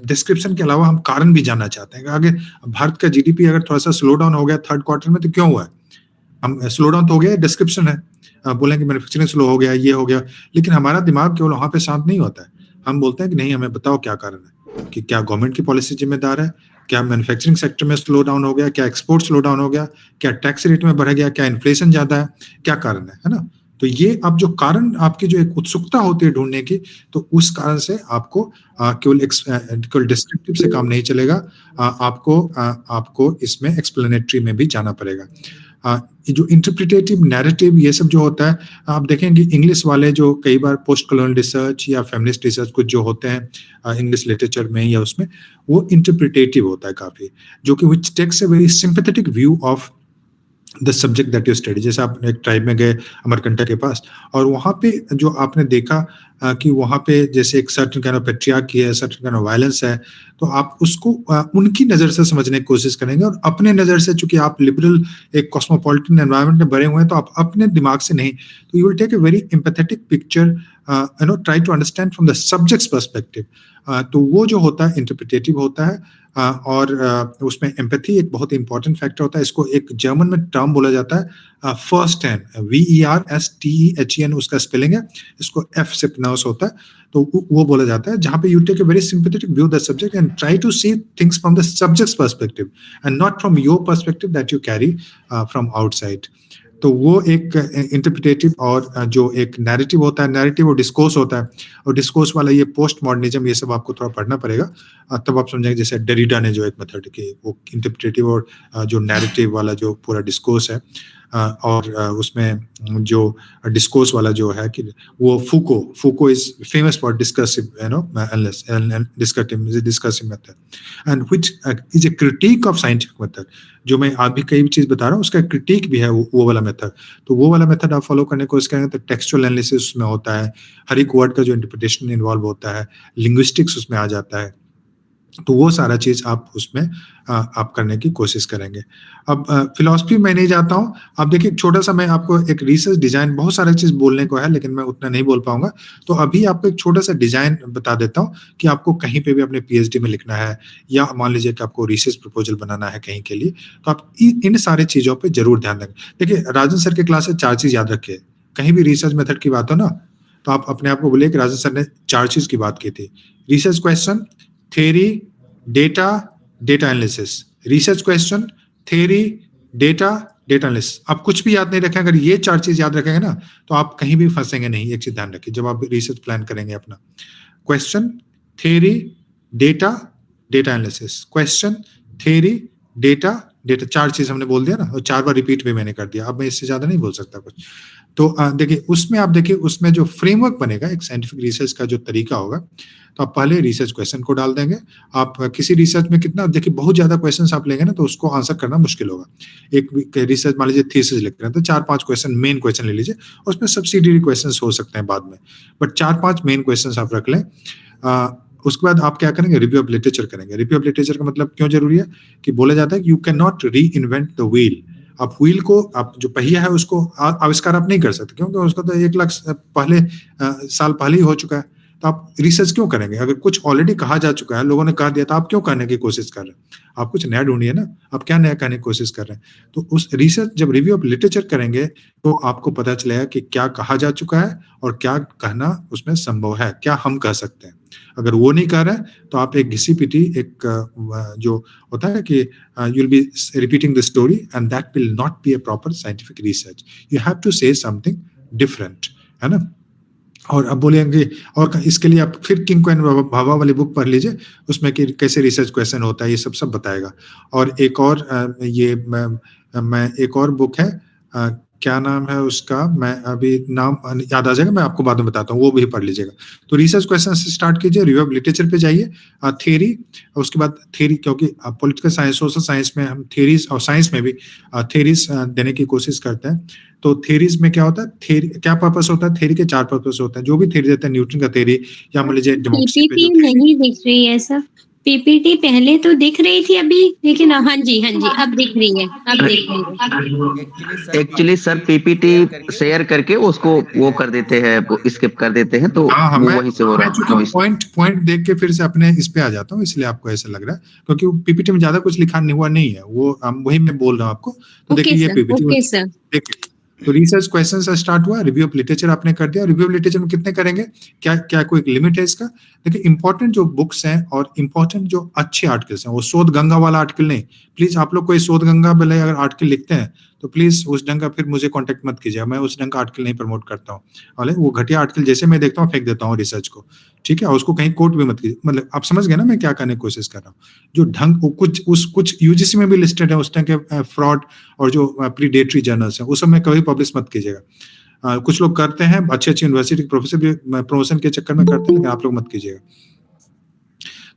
डिस्क्रिप्शन के अलावा हम कारण भी जानना चाहते हैं। आगे भारत का जीडीपी अगर थोड़ा सा स्लो डाउन हो गया थर्ड क्वार्टर में तो क्यों हुआ है? हम स्लो डाउन तो हो गया, डिस्क्रिप्शन है, बोलेंगे मैन्युफैक्चरिंग स्लो हो गया, ये हो गया, लेकिन हमारा दिमाग केवल वहां पे शांत नहीं होता है। हम बोलते हैं कि नहीं, हमें बताओ क्या कारण है, कि क्या गवर्नमेंट की पॉलिसी जिम्मेदार है, क्या मैन्युफैक्चरिंग सेक्टर में स्लो डाउन हो गया, क्या एक्सपोर्ट स्लो डाउन हो गया, क्या टैक्स रेट में बढ़ गया, क्या इन्फ्लेशन ज्यादा है, क्या कारण है ना? तो ये अब जो कारण, आपकी जो एक उत्सुकता होती है ढूंढने की, तो उस कारण से आपको केवल डिस्क्रिप्टिव से काम नहीं चलेगा, आपको इसमें एक्सप्लेनेटरी में भी जाना पड़ेगा। ये जो इंटरप्रिटेटिव नैरेटिव ये सब जो होता है, आप देखेंगे इंग्लिश वाले जो कई बार पोस्ट कॉलोनियल रिसर्च या फेमिनिस्ट रिसर्च कुछ जो होते हैं इंग्लिश लिटरेचर में या उसमें, वो इंटरप्रिटेटिव होता है काफी, जो कि which takes a very sympathetic view of the subject that you study. जैसे आप एक ट्राइब में गए अमरकंटक के पास, और वहां पे जो आपने देखा कि वहां पे जैसे एक सर्टेन काइंड ऑफ पैट्रियार्की है, सर्टेन काइंड ऑफ वायलेंस है, तो आप उसको उनकी नजर से समझने की कोशिश करेंगे, और अपने नजर से, चूंकि आप लिबरल एक कॉस्मोपॉलिटन एनवायरनमेंट में बड़े हुए हैं, तो आप अपने दिमाग से नहीं, तो you will take a very empathetic picture, try to understand from the subject's perspective. तो वो जो होता है इंटरप्रिटेटिव होता है, और उसमें एम्पैथी एक बहुत इंपॉर्टेंट फैक्टर होता है। इसको एक जर्मन में टर्म बोला जाता है फर्स्ट हैंड, VERSTEHEN उसका स्पेलिंग है, इसको F से प्रोनाउंस होता है, तो वो बोला जाता है, जहां पे you take a very sympathetic view the subject and try to see things from the subject's perspective and not from your perspective that you carry from outside. तो वो एक इंटरप्रिटेटिव और जो एक नैरेटिव होता है, नैरेटिव और डिस्कोर्स होता है, और डिस्कोर्स वाला ये पोस्ट मॉडर्निज्म, ये सब आपको थोड़ा पढ़ना पड़ेगा, तब आप समझेंगे। जैसे डेरिडा ने जो एक मेथड की, वो इंटरप्रिटेटिव और जो नैरेटिव वाला जो पूरा डिस्कोर्स है, और उसमें जो डिस्कोर्स वाला जो है कि वो Foucault is famous for discursive discursive method and which is a critique of scientific method. जो मैं अभी कई चीज बता रहा हूँ उसका क्रिटिक भी है वो वाला मेथड। तो वो वाला मेथड आप फॉलो करने की कोशिश करेंगे तो टेक्सचुअल एनालिसिस उसमें होता है, हर एक वर्ड का जो इंटरप्रिटेशन इन्वॉल्व होता है, लिंग्विस्टिक्स उसमें आ जाता है, तो वो सारा चीज आप उसमें आप करने की कोशिश करेंगे। अब फिलॉसफी में नहीं जाता हूँ। आप देखिए छोटा सा मैं आपको एक रिसर्च डिजाइन, बहुत सारा चीज बोलने को है लेकिन मैं उतना नहीं बोल पाऊंगा, तो अभी आपको एक छोटा सा डिजाइन बता देता हूँ कि आपको कहीं पे भी अपने PhD में लिखना है, या मान लीजिए कि आपको रिसर्च प्रपोजल बनाना है कहीं के लिए, तो आप इन सारे चीजों पर जरूर ध्यान देंगे। देखिए राजन सर के क्लास से 4 चीज याद रखिए। कहीं भी रिसर्च मेथड की बात हो ना, तो आप अपने आप को बोलिए कि राजन सर ने 4 चीज की बात की थी: research question, theory, data, data analysis. Research question, theory, data, data analysis. आप कुछ भी याद नहीं रखें, अगर ये 4 चीज याद रखेंगे ना तो आप कहीं भी फंसेंगे नहीं। एक चीज ध्यान रखिए जब आप रिसर्च प्लान करेंगे अपना: question, theory, data, data analysis. Question, theory, data, data. 4 चीज हमने बोल दिया ना, और 4 बार रिपीट भी मैंने कर दिया। अब मैं इससे ज्यादा नहीं बोल सकता कुछ। तो देखिए उसमें आप देखिए उसमें जो फ्रेमवर्क बनेगा एक साइंटिफिक रिसर्च का जो तरीका होगा, तो आप पहले रिसर्च क्वेश्चन को डाल देंगे। आप किसी रिसर्च में कितना, देखिए बहुत ज्यादा क्वेश्चंस आप लेंगे ना तो उसको आंसर करना मुश्किल होगा। एक रिसर्च मान लीजिए थीसिस लिख रहे हैं तो 4-5 क्वेश्चन मेन क्वेश्चन ले लीजिए, उसमें सब्सिडियरी क्वेश्चंस हो सकते हैं बाद में, बट 4-5 मेन क्वेश्चंस आप रख लें। उसके बाद आप क्या करेंगे? रिव्यू ऑफ लिटरेचर करेंगे। रिव्यू ऑफ लिटरेचर का मतलब क्यों जरूरी है कि बोला जाता है कि यू कैन नॉट री इन्वेंट द व्हील। आप व्हील को, आप जो पहिया है उसको आविष्कार आप नहीं कर सकते, क्योंकि उसका तो 1 लाख साल पहले ही हो चुका है। तो आप रिसर्च क्यों करेंगे? अगर कुछ ऑलरेडी कहा जा चुका है, लोगों ने कहा दिया, तो आप क्यों करने की कोशिश कर रहे हैं? आप कुछ नया ढूंढिए ना, आप क्या नया कहने की कोशिश कर रहे हैं? तो उस रिसर्च, जब रिव्यू ऑफ लिटरेचर करेंगे तो आपको पता चलेगा कि क्या कहा जा चुका है और क्या कहना उसमें संभव है, क्या हम कह सकते हैं। अगर वो नहीं कह रहे हैं तो आप एक घिसी पिटी, एक जो होता है कि you will be repeating the story and that will not be a proper scientific research. You have to say something different, है ना। और अब बोलेंगे, और इसके लिए आप फिर किंग क्वीन भाभा वाली बुक पढ़ लीजिए, उसमें कि कैसे रिसर्च क्वेश्चन होता है, ये सब बताएगा। और एक और ये मैं एक और बुक है क्या नाम है उसका, मैं अभी नाम याद आ जाएगा, मैं आपको बाद में बताता हूँ, वो भी पढ़ लीजिएगा। तो रिसर्च क्वेश्चन से स्टार्ट कीजिए, रिव्यू ऑफ लिटरेचर पे जाइए, थ्योरी, उसके बाद थ्योरी, क्योंकि पॉलिटिकल साइंस, सोशल साइंस में हम थ्योरीज, और साइंस में भी थ्योरीज देने की कोशिश करते हैं। तो थ्योरीज में क्या होता है, थ्योरी क्या पर्पस होता है, थ्योरी के 4 पर्पस होते हैं। जो भी थ्योरी देते हैं, न्यूटन का थ्योरी, या मान लीजिए डेमोक्रेसी पे पीपीटी जो नहीं दिख रही है सर, पीपीटी पहले तो दिख रही थी अभी, लेकिन हाँ जी अब दिख रही है, अब दिख रही है। एक्चुअली सर पीपीटी शेयर करके उसको वो कर देते हैं, वो स्किप कर देते हैं, तो हाँ, वो मैं वहीं से हो रहा चूंकि है। पॉइंट देख के फिर से अपने इस पे आ जाता हूँ, इसलिए आपको ऐसा लग रहा है, क्योंकि पीपीटी में ज्यादा कुछ लिखा हुआ नहीं है, वो वही मैं बोल रहा हूँ आपको। तो देखिए ये पीपीटी, ओके सर। देखिए तो रिसर्च क्वेश्चन से स्टार्ट हुआ, रिव्यू ऑफ लिटरेचर आपने कर दिया। रिव्यू ऑफ लिटरेचर में कितने करेंगे, क्या कोई लिमिट है इसका? देखिए इंपॉर्टेंट जो बुक्स हैं और इंपॉर्टेंट जो अच्छे आर्टिकल्स हैं, वो शोध गंगा वाला आर्टिकल नहीं। प्लीज आप लोग कोई शोध गंगा वाले अगर आर्टिकल लिखते हैं तो प्लीज उस ढंग का फिर मुझे कांटेक्ट मत कीजिए, मैं उस ढंग का आर्टिकल नहीं प्रमोट करता हूँ। वाले वो घटिया आर्टिकल जैसे मैं देखता हूँ फेंक देता हूँ रिसर्च को, ठीक है, और उसको कहीं कोट भी मत कीजिए। मतलब आप समझ गए ना मैं क्या करने की कोशिश कर रहा हूँ। जो ढंग कुछ यूजीसी में भी लिस्टेड है उस ढंग के फ्रॉड और जो प्रीडेटरी जर्नल्स हैं, उस सब में कभी पब्लिश मत कीजिएगा। कुछ लोग करते हैं, अच्छे यूनिवर्सिटी के प्रोफेसर भी प्रमोशन के चक्कर में करते हैं, लेकिन आप लोग मत कीजिएगा।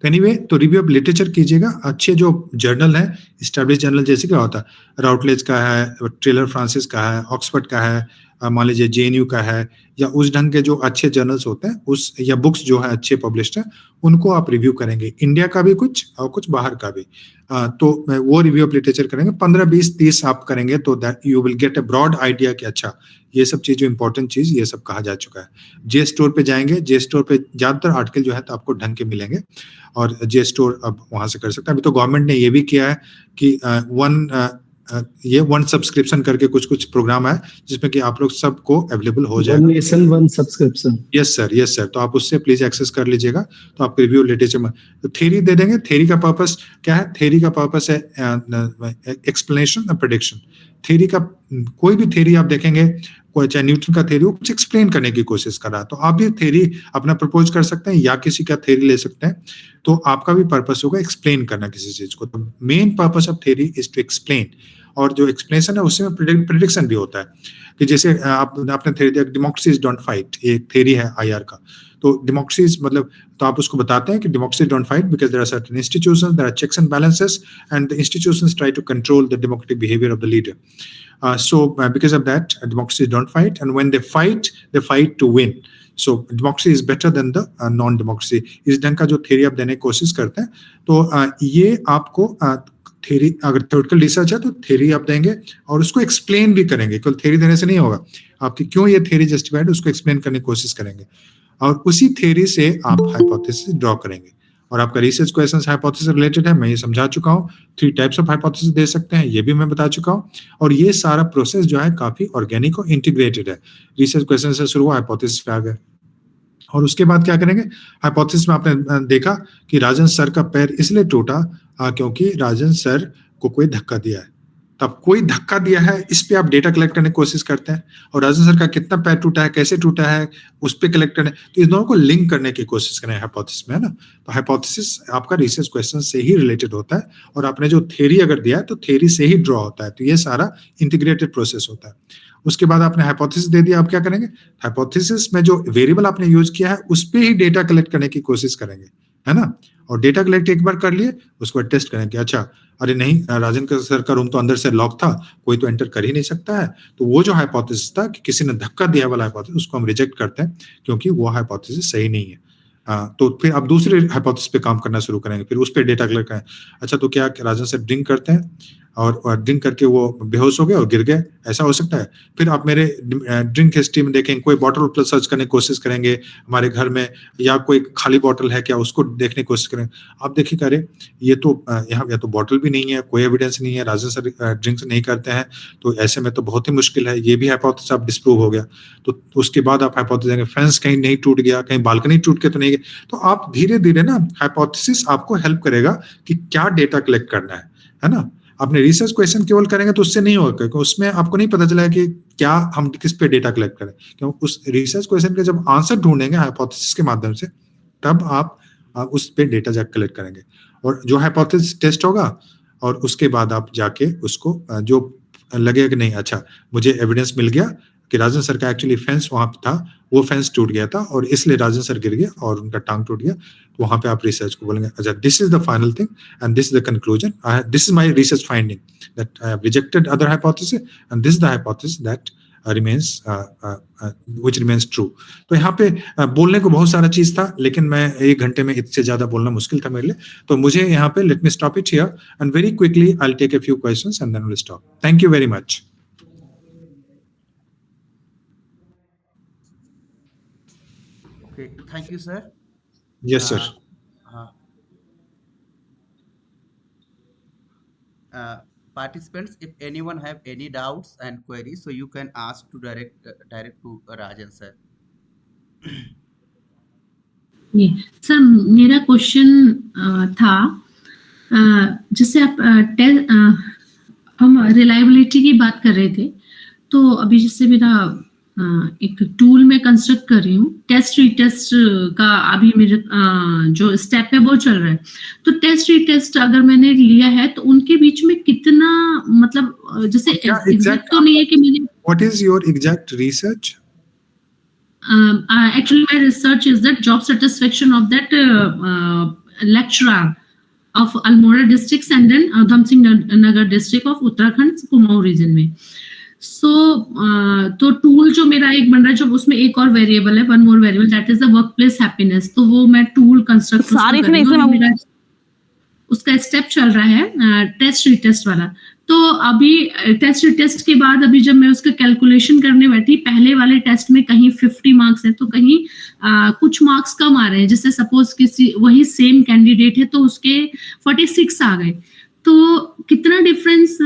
तो एनीवे, तो रिव्यू ऑफ लिटरेचर कीजिएगा। अच्छे जो जर्नल है, एस्टैब्लिश जर्नल, जैसे क्या होता है, राउटलेज का है, टेलर फ्रांसिस का है, ऑक्सफोर्ड का है, मान लीजिए जेएनयू का है, या उस ढंग के जो अच्छे जर्नल्स होते हैं उस, या बुक्स जो है अच्छे पब्लिश्ड है, उनको आप रिव्यू करेंगे। इंडिया का भी कुछ और कुछ बाहर का भी। तो वो रिव्यू ऑफ लिटरेचर करेंगे, 15, 20, 30 आप करेंगे तो that you will get a broad idea कि अच्छा ये सब चीज, जो इंपॉर्टेंट चीज, ये सब कहा जा चुका है। जे स्टोर पे जाएंगे, जे स्टोर पे ज्यादातर आर्टिकल जो है तो आपको ढंग के मिलेंगे, और जे स्टोर अब वहां से कर सकते हैं। अभी तो गवर्नमेंट ने ये भी किया है कि वन सब्सक्रिप्शन करके कुछ प्रोग्राम है, जिसमें कि आप लोग सबको अवेलेबल हो जाएगा। One nation one subscription. Yes sir, तो आप उससे प्लीज एक्सेस कर लीजिएगा। तो आप रिव्यू लिटरेचर में तो थ्योरी दे देंगे। थ्योरी का पर्पस क्या है? थ्योरी का पर्पस है एक्सप्लेनेशन और प्रेडिक्शन। थ्योरी का कोई भी थ्योरी आप देखेंगे, कोई चाहे न्यूटन का थ्योरी, वो कुछ एक्सप्लेन करने की कोशिश कर रहा है, तो आप भी थ्योरी अपना प्रपोज कर सकते हैं या किसी का थ्योरी ले सकते हैं। तो आपका भी पर्पस होगा एक्सप्लेन करना किसी चीज को। तो main purpose of theory is to explain, और जो एक्सप्लेनेशन है उसमें प्रेडिक्शन भी होता है। कि जैसे आपने थ्योरी दिया, डेमोक्रेसी डोंट फाइट, एक थ्योरी है आईआर का। तो डेमोक्रेसी मतलब, तो आप उसको बताते हैं कि democracy don't fight because there are certain institutions, there are checks and balances, and the institutions try to control the democratic behaviour of the leader. So because of that, democracies don't fight, and when they fight to win. So democracy is better than the non-democracy. इस ढंग का जो थ्योरी आप देने की कोशिश करते हैं, तो ये आपको थ्योरी, अगर थ्योरेटिकल रिसर्च है तो थ्योरी आप देंगे और उसको एक्सप्लेन भी करेंगे। केवल थ्योरी देने से नहीं होगा, आपकी क्यों ये थ्योरी जस्टिफाइड, उसको एक्सप्लेन करने की कोशिश करेंगे, और उसी थ्योरी से आप हाइपोथेसिस ड्रॉ करेंगे। और आपका रिसर्च क्वेश्चन हाइपोथेसिस रिलेटेड है, मैं ये समझा चुका हूँ। 3 टाइप्स ऑफ हाइपोथेसिस दे सकते हैं, ये भी मैं बता चुका हूँ। और ये सारा प्रोसेस जो है काफी ऑर्गेनिक और इंटीग्रेटेड है। रिसर्च क्वेश्चन से शुरू हुआ, हाइपोथेसिस पे आ गए, और उसके बाद क्या करेंगे? हाइपोथेसिस में आपने देखा कि राजन सर का पैर इसलिए टूटा क्योंकि राजन सर को कोई धक्का दिया है। तब कोई धक्का दिया है, इस पे आप डेटा कलेक्ट करने की कोशिश करते हैं, और राजन सर का कितना पैर टूटा है, कैसे टूटा है, उस पे कलेक्ट करने, तो इस दोनों को लिंक करने की कोशिश करें हाइपोथेसिस में, है ना। तो हाइपोथेसिस आपका रिसर्च क्वेश्चन से ही रिलेटेड होता है, और आपने जो थ्योरी अगर दिया है तो थ्योरी से ही ड्रॉ होता है। तो ये सारा इंटीग्रेटेड प्रोसेस होता है। उसके बाद आपने हाइपोथेसिस दे दिया, आप क्या करेंगे? हाइपोथेसिस में जो वेरिएबल आपने यूज किया है उस पे ही डेटा कलेक्ट करने की कोशिश करेंगे, है ना। और डेटा कलेक्ट एक बार कर लिए, उसको टेस्ट करेंगे, अच्छा अरे नहीं, राजन सर का रूम तो अंदर से लॉक था, कोई तो एंटर कर ही नहीं सकता है। तो वो जो हाइपोथेसिस था कि किसी ने धक्का दिया वाला हाइपोथेसिस, उसको हम रिजेक्ट करते हैं क्योंकि वो हाइपोथेसिस सही नहीं है। तो फिर आप दूसरे हाइपोथेसिस पे काम करना शुरू करेंगे, फिर उस पर डेटा कलेक्ट करें। अच्छा, तो क्या राजन सर ड्रिंक करते हैं और ड्रिंक करके वो बेहोश हो गए और गिर गए, ऐसा हो सकता है? फिर आप मेरे ड्रिंक हिस्ट्री में देखें, कोई बॉटल सर्च करने की कोशिश करेंगे हमारे घर में, या कोई खाली बॉटल है क्या, उसको देखने की कोशिश करें। आप देखिए, अरे ये तो यहाँ या तो बॉटल भी नहीं है, कोई एविडेंस नहीं है, राजन सर ड्रिंक्स नहीं करते हैं, तो ऐसे में तो बहुत ही मुश्किल है। ये भी हाइपोथेसिस आप डिस्प्रूव हो गया। तो उसके बाद आप हाइपोथेसिस देंगे, फेंस कहीं नहीं टूट गया, कहीं बालकनी टूट के तो नहीं गया। तो आप धीरे धीरे ना, हाइपोथेसिस आपको हेल्प करेगा कि क्या डेटा कलेक्ट करना है ना। आपने रिसर्च क्वेश्चन केवल करेंगे तो उससे नहीं होगा, क्योंकि उसमें आपको नहीं पता चला कि क्या हम किस पे डेटा कलेक्ट करें। क्योंकि उस रिसर्च क्वेश्चन के जब आंसर ढूंढेंगे हाइपोथेसिस के माध्यम से, तब आप उस पे डेटा जाकर कलेक्ट करेंगे, और जो हाइपोथेसिस टेस्ट होगा, और उसके बाद आप जाके उसको जो लगेगा कि नहीं अच्छा मुझे एविडेंस मिल गया कि राजन सर का एक्चुअली फेंस वहां पे था, वो फेंस टूट गया था और इसलिए राजन सर गिर गया और उनका टांग टूट गया, तो वहां पे आप रिसर्च को बोलेंगे अच्छा this is the final thing and this is the conclusion, this is my research finding that I have rejected other hypothesis and this is the hypothesis that remains which remains true. तो यहाँ पे बोलने को बहुत सारा चीज था, लेकिन मैं 1 घंटे में इससे ज्यादा बोलना मुश्किल था मेरे लिए, तो मुझे यहाँ पे let me stop it here and very quickly I'll take a few questions and then we'll stop. Thank you very much. Okay, thank you, sir. Yes, sir. Participants, if anyone have any doubts and queries, so you can ask to direct to Rajan sir. Sir मेरा क्वेश्चन था जैसे आप हम रिलायबिलिटी की बात कर रहे थे, तो अभी जैसे मेरा एक टूल में कंस्ट्रक्ट कर रही हूँ, टेस्ट रीटेस्ट का अभी मेरे जो स्टेप है वो चल रहा है, तो टेस्ट रीटेस्ट अगर मैंने लिया है तो उनके बीच में कितना मतलब जैसे एग्जैक्ट तो नहीं है कि मैंने What is your exact research? Actually my research is that job satisfaction of that lecturer of Almora districts and then Udham Singh Nagar district of Uttarakhand Kumaon region में. So तो टूल जो मेरा एक बन रहा है, जब उसमें एक और वेरिएबल है, one more variable, that is the work place happiness, तो वो मैं टूल कंस्ट्रक्ट मेरा उसका स्टेप चल रहा है टेस्ट रिटेस्ट वाला। तो अभी टेस्ट रिटेस्ट के बाद अभी जब मैं उसका कैलकुलेशन करने बैठी, पहले वाले टेस्ट में कहीं 50 मार्क्स है तो कहीं कुछ मार्क्स कम आ रहे हैं, जैसे सपोज किसी वही सेम कैंडिडेट है तो उसके 46 आ गए, तो कितना डिफरेंस,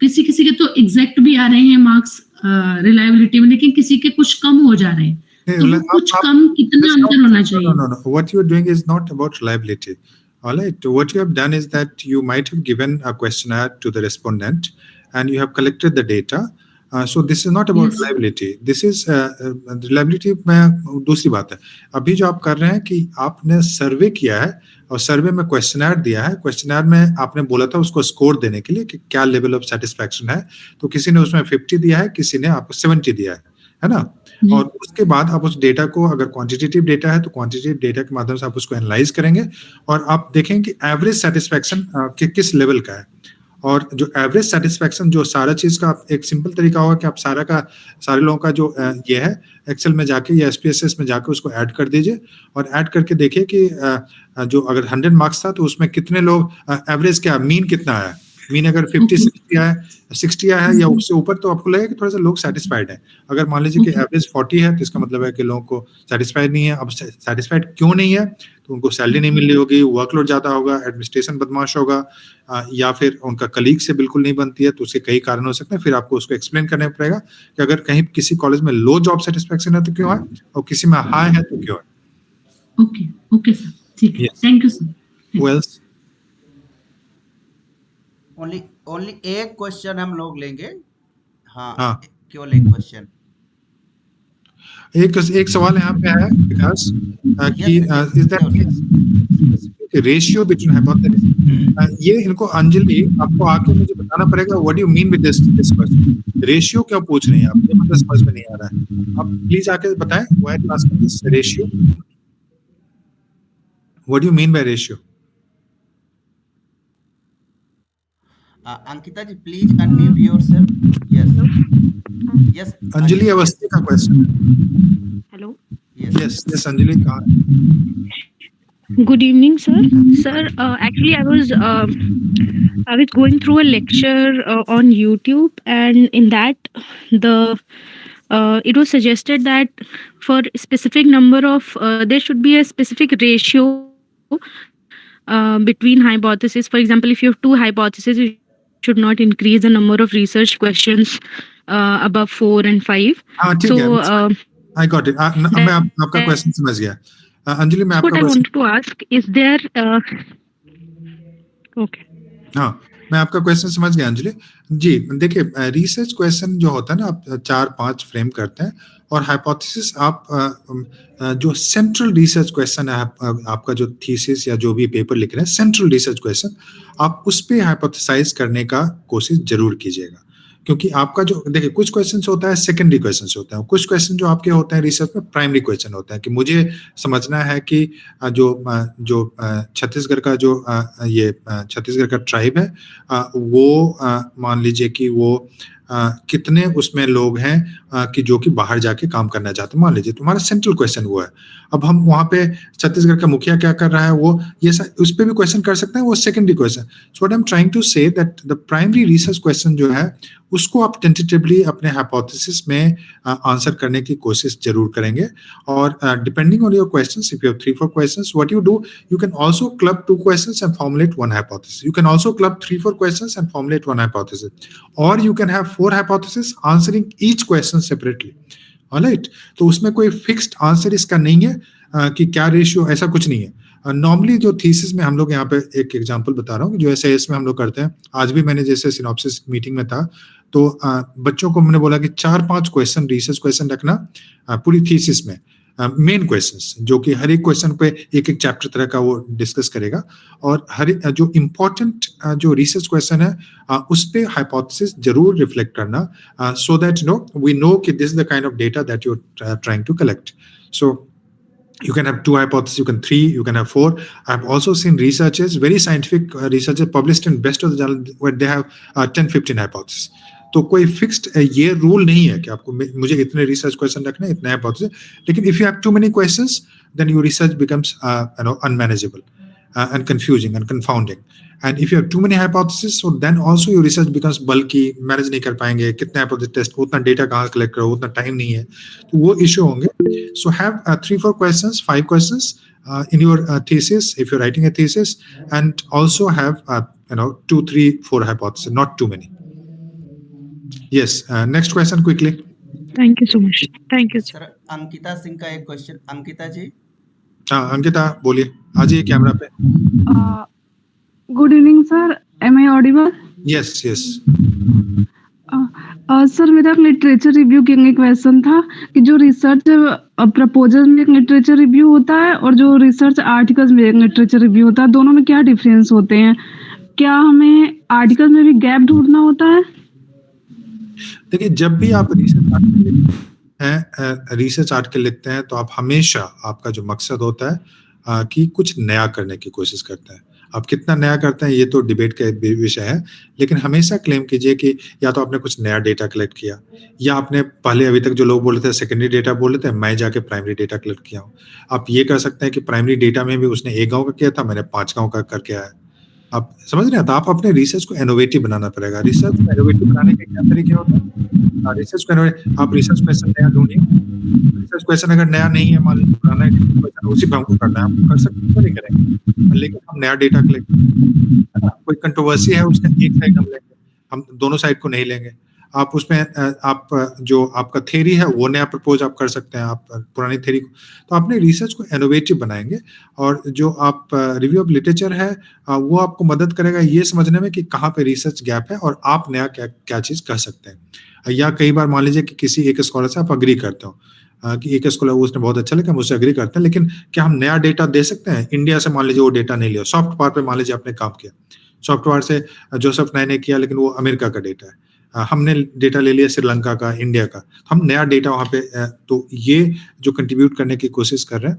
किसी किसी के तो एग्जैक्ट भी आ रहे हैं मार्क्स रिलायबिलिटी में, लेकिन किसी के कुछ कम हो जा रहे हैं, तो कुछ कम कितना अंतर होना चाहिए? No. What you are doing is not about reliability. All right. What you have done is that you might have given a questionnaire to the respondent and you have collected the data. So this is not about reliability. This is reliability में दूसरी बात है। अभी जो आप कर रहे हैं कि आपने सर्वे किया है और सर्वे में क्वेश्चनर दिया है, क्वेश्चनर में आपने बोला था उसको स्कोर देने के लिए कि क्या लेवल ऑफ सेटिस्फैक्शन है, तो किसी ने उसमें 50 दिया है, किसी ने आपको 70 दिया है ना? और उसके बाद आप उस डेटा को, अगर क्वांटिटेटिव डेटा है तो क्वांटिटेटिव डेटा के माध्यम से आप उसको एनालाइज करेंगे और आप देखेंगे कि एवरेज सेटिस्फैक्शन किस लेवल का है, और जो एवरेज सेटिस्फैक्शन जो सारा चीज का एक सिंपल तरीका होगा कि आप सारे लोगों का जो ये है एक्सेल में जाके या SPSS में जाके उसको ऐड कर दीजिए और ऐड करके देखिए कि जो अगर 100 मार्क्स था तो उसमें कितने लोग एवरेज क्या मीन कितना आया, मीन अगर 60 आया है या उससे ऊपर तो आपको लगेगा कि थोड़ा सा लोग सेटिस्फाइड है। अगर मान लीजिए कि एवरेज 40 है तो इसका मतलब है कि लोगों को सेटिस्फाइड नहीं है। अब सेटिस्फाइड क्यों नहीं है, तो उनको सैलरी नहीं मिल रही होगी, वर्कलोड ज्यादा होगा, एडमिनिस्ट्रेशन बदमाश होगा, या फिर उनका कलीग से बिल्कुल नहीं बनती है, तो उसके कई कारण हो सकते हैं। फिर आपको उसको एक्सप्लेन करना पड़ेगा कि अगर कहीं किसी कॉलेज में लो जॉब सेटिस्फैक्शन है तो क्यों है, और किसी में हाई है तो क्यों है। ओके सर, ठीक है, thank you sir. Well, only एक क्वेश्चन हम लोग लेंगे। हाँ, केवल एक क्वेश्चन। एक सवाल यहाँ पे है विकास कि is that ratio between hypothesis, ये इनको अंजलि आपको आके मुझे बताना पड़ेगा what you mean with this question, ratio क्या पूछ रही हैं आप, ये मतलब समझ में नहीं आ रहा है, आप प्लीज आके बताएं why you asking this ratio, what you mean by ratio. Ankita ji, please unmute yourself. Yes. Anjali Awasthi का question. Hello. Yes, Anjali कहाँ? Good evening, sir. Sir, actually, I was going through a lecture on YouTube, and in that, it was suggested that for a specific number of there should be a specific ratio between hypotheses. For example, if you have 2 hypotheses, you should not increase the number of research questions above 4 and 5. So I got it. मैं आपका क्वेश्चन समझ गया। अंजलि, मैं आपका what I wanted to ask is there okay. हाँ, मैं आपका क्वेश्चन समझ गया अंजलि जी। देखिए, रिसर्च क्वेश्चन जो होता है ना, आप 4-5 फ्रेम करते हैं, और हाइपोथेसिस आप जो सेंट्रल रिसर्च क्वेश्चन है, आपका जो थीसिस या जो भी पेपर लिख रहे हैं, सेंट्रल रिसर्च क्वेश्चन आप उस पे हाइपोथेसाइज करने का कोशिश जरूर कीजिएगा, क्योंकि आपका जो देखिए कुछ क्वेश्चंस होता है सेकेंडरी क्वेश्चंस होते हैं, कुछ क्वेश्चन जो आपके होते हैं रिसर्च में प्राइमरी क्वेश्चन होते हैं कि मुझे समझना है कि जो छत्तीसगढ़ का जो ये छत्तीसगढ़ का ट्राइब है वो मान लीजिए कि वो कितने उसमें लोग हैं कि जो कि बाहर जाके काम करना चाहते हैं, मान लीजिए तुम्हारा सेंट्रल क्वेश्चन वो है। अब हम वहाँ पे छत्तीसगढ़ का मुखिया क्या कर रहा है वो ये उस पे भी क्वेश्चन कर सकते हैं, वो secondary question. So what I am trying to say that the primary research question जो है उसको आप टेंटेटिवली अपने हाइपोथेसिस में आंसर करने की कोशिश जरूर करेंगे। और depending on your questions, if you have 3-4 questions, what you do, you can also club 2 questions and formulate 1 hypothesis. You can also club 3-4 questions and formulate 1 hypothesis. Or you can have 4 hypotheses answering each question separately. Alright? तो उसमें कोई फिक्स्ड आंसर इसका नहीं है कि क्या रेशियो, ऐसा कुछ नहीं है। नॉर्मली जो थीसिस में हम लोग यहाँ पे एक एग्जांपल बता रहा हूँ जो SAS में हम लोग करते हैं। आज भी मैंने जैसे सिनॉप्सिस मीटिंग में था तो बच्चों को मैंने बोला कि 4-5 क्वेश्चन रिसर्च क्वेश्चन रखना पूरी थीसिस में, मेन क्वेश्चंस जो कि हर एक क्वेश्चन पे एक एक चैप्टर तरह का वो डिस्कस करेगा, और हर जो इम्पोर्टेंट जो रिसर्च क्वेश्चन है उस पे हाइपोथेसिस जरूर रिफ्लेक्ट करना, सो दैट वी नो कि this is the kind of data that you are trying to collect. So you can have 2 hypotheses, you can 3, you can have 4. I've also seen researchers, very scientific researchers published in best of the journal where they have 10-15 hypotheses. तो कोई फिक्स्ड ये रूल नहीं है कि आपको मुझे इतने रिसर्च क्वेश्चन रखने हैं, इतने हाइपोथेसिस, लेकिन if you have too many questions then your research becomes unmanageable and confusing and confounding. And if you have too many hypotheses, so then also your research becomes bulky, manage नहीं कर पाएंगे, कितने hypothesis टेस्ट, उतना डेटा कहाँ कलेक्ट करो, उतना टाइम नहीं है, तो वो इश्यू होंगे. So have 3-4 questions, 5 questions in your thesis if you're writing a thesis, and also have 2-3-4 hypotheses, not too many. Yes, next question quickly. Thank you so much. Thank you. Sir Ankita Singh का एक क्वेश्चन. अंकिता जी. हाँ अंकिता बोलिए, आ जाइए कैमरा पे. Good evening sir, am I audible? Yes yes. Sir मेरा एक लिटरेचर रिव्यू के लिए क्वेश्चन था कि जो रिसर्च प्रपोजल में एक लिटरेचर रिव्यू होता है और जो रिसर्च आर्टिकल्स में एक लिटरेचर रिव्यू होता है, दोनों में क्या डिफरेंस होते हैं? क्या हमें आर्टिकल में भी गैप ढूंढना होता है? देखिए जब भी आप रिसर्च आर्टिकल लिखते हैं तो आप हमेशा, आपका जो मकसद होता है कि कुछ नया करने की कोशिश करते हैं. आप कितना नया करते हैं ये तो डिबेट का विषय है, लेकिन हमेशा क्लेम कीजिए कि या तो आपने कुछ नया डेटा कलेक्ट किया, या आपने पहले अभी तक जो लोग बोल रहे थे सेकेंडरी डेटा बोल रहे थे, मैं जाके प्राइमरी डेटा कलेक्ट किया हूँ. आप ये कर सकते हैं कि प्राइमरी डेटा में भी उसने 1 गांव का किया था, मैंने 5 गांव का करके आया. आप समझ रहे हैं? तो आप अपने रिसर्च को इनोवेटिव बनाना पड़ेगा. रिसर्च को इनोवेटिव बनाने के क्या तरीके होते हैं? रिसर्च को आप रिसर्च क्वेश्चन नया ढूंढिए. रिसर्च क्वेश्चन अगर नया नहीं है, मान लीजिए पुराना है, उसी पे हमको करना है, हम कर सकते हैं, नहीं करेंगे, लेकिन हम नया डेटा कलेक्ट, है ना, कोई कंट्रोवर्सी है उसका एक साइड हम लेंगे, हम दोनों साइड को नहीं लेंगे. आप उसमें आप जो आपका थ्योरी है वो नया प्रपोज आप कर सकते हैं, आप पुरानी थ्योरी को, तो अपने रिसर्च को इनोवेटिव बनाएंगे. और जो आप रिव्यू ऑफ लिटरेचर है वो आपको मदद करेगा ये समझने में कि कहाँ पे रिसर्च गैप है और आप नया क्या चीज कर सकते हैं. या कई बार मान लीजिए कि किसी एक स्कॉलर से आप अग्री करते हो कि एक स्कॉलर उसने बहुत अच्छा लिखा, मुझसे अग्री करते हैं, लेकिन क्या हम नया डेटा दे सकते हैं? इंडिया से मान लीजिए वो डेटा नहीं लिया, सॉफ्ट पावर पे मान लीजिए आपने काम किया, सॉफ्ट पावर से जोसेफ नाई ने किया, लेकिन वो अमेरिका का डेटा है, हमने डेटा ले लिया श्रीलंका का, इंडिया का, हम नया डेटा वहाँ पे, तो ये जो कंट्रीब्यूट करने की कोशिश कर रहे हैं.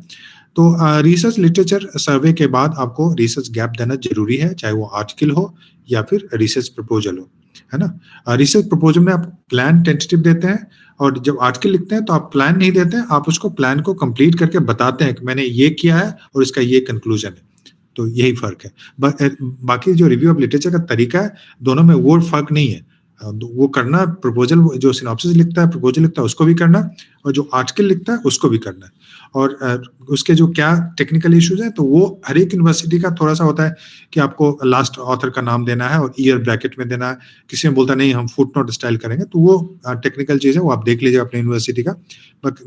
तो रिसर्च लिटरेचर सर्वे के बाद आपको रिसर्च गैप देना जरूरी है, चाहे वो आर्टिकल हो या फिर रिसर्च प्रपोजल हो, है ना. रिसर्च प्रपोजल में आप प्लान टेंटेटिव देते हैं, और जब आर्टिकल लिखते हैं तो आप प्लान नहीं देते हैं, आप उसको प्लान को कंप्लीट करके बताते हैं कि मैंने ये किया है और इसका ये कंक्लूजन है. तो यही फर्क है. बाकी जो रिव्यू ऑफ लिटरेचर का तरीका है, दोनों में वो फर्क नहीं है. वो करना, प्रपोजल जो सिनॉप्सिस लिखता है, प्रपोजल लिखता है, उसको भी करना, और जो आर्टिकल लिखता है उसको भी करना है. और उसके जो क्या टेक्निकल इश्यूज हैं, तो वो हर एक यूनिवर्सिटी का थोड़ा सा होता है कि आपको लास्ट ऑथर का नाम देना है और ईयर ब्रैकेट में देना है. किसी में बोलता नहीं हम फुटनोट स्टाइल करेंगे, तो वो टेक्निकल चीज है, वो आप देख लीजिए अपने यूनिवर्सिटी का.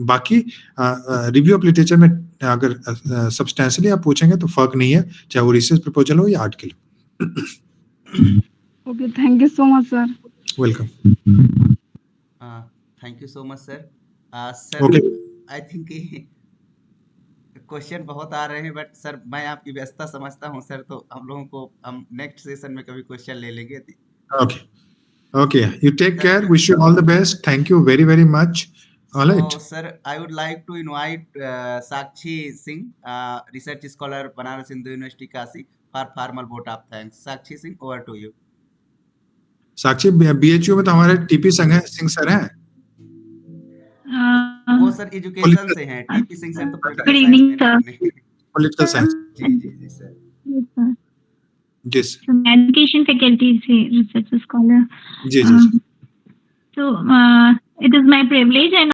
बाकी रिव्यू ऑफ लिटरेचर में अगर सब्सटेंशियली आप पूछेंगे तो फर्क नहीं है, चाहे वो रिसर्च प्रपोजल हो या article. Okay, thank you so much sir. Welcome. Thank you so much, sir. Sir, Okay. I think question बहुत आ रहे हैं, बट सर मैं आपकी व्यस्तता समझता हूँ सर, तो हम नेक्स्ट सेशन में कभी क्वेश्चन ले लेंगे। Okay. You take care. Wish you all the best. Thank you very, very much. All right. So, sir, I would like to invite Sakshi Singh, research scholar, Banaras Hindu University, Kashi, for formal vote of thanks. Sakshi Singh, over to you. Sakshi, BHU में तो हमारे TP सिंह सर हैं। वो सर एजुकेशन से हैं, TP सिंह सर तो Good evening, sir. Political science. जी सर। Yes, sir. जी सर। So, education faculty से research scholar. जी। So, it is my privilege and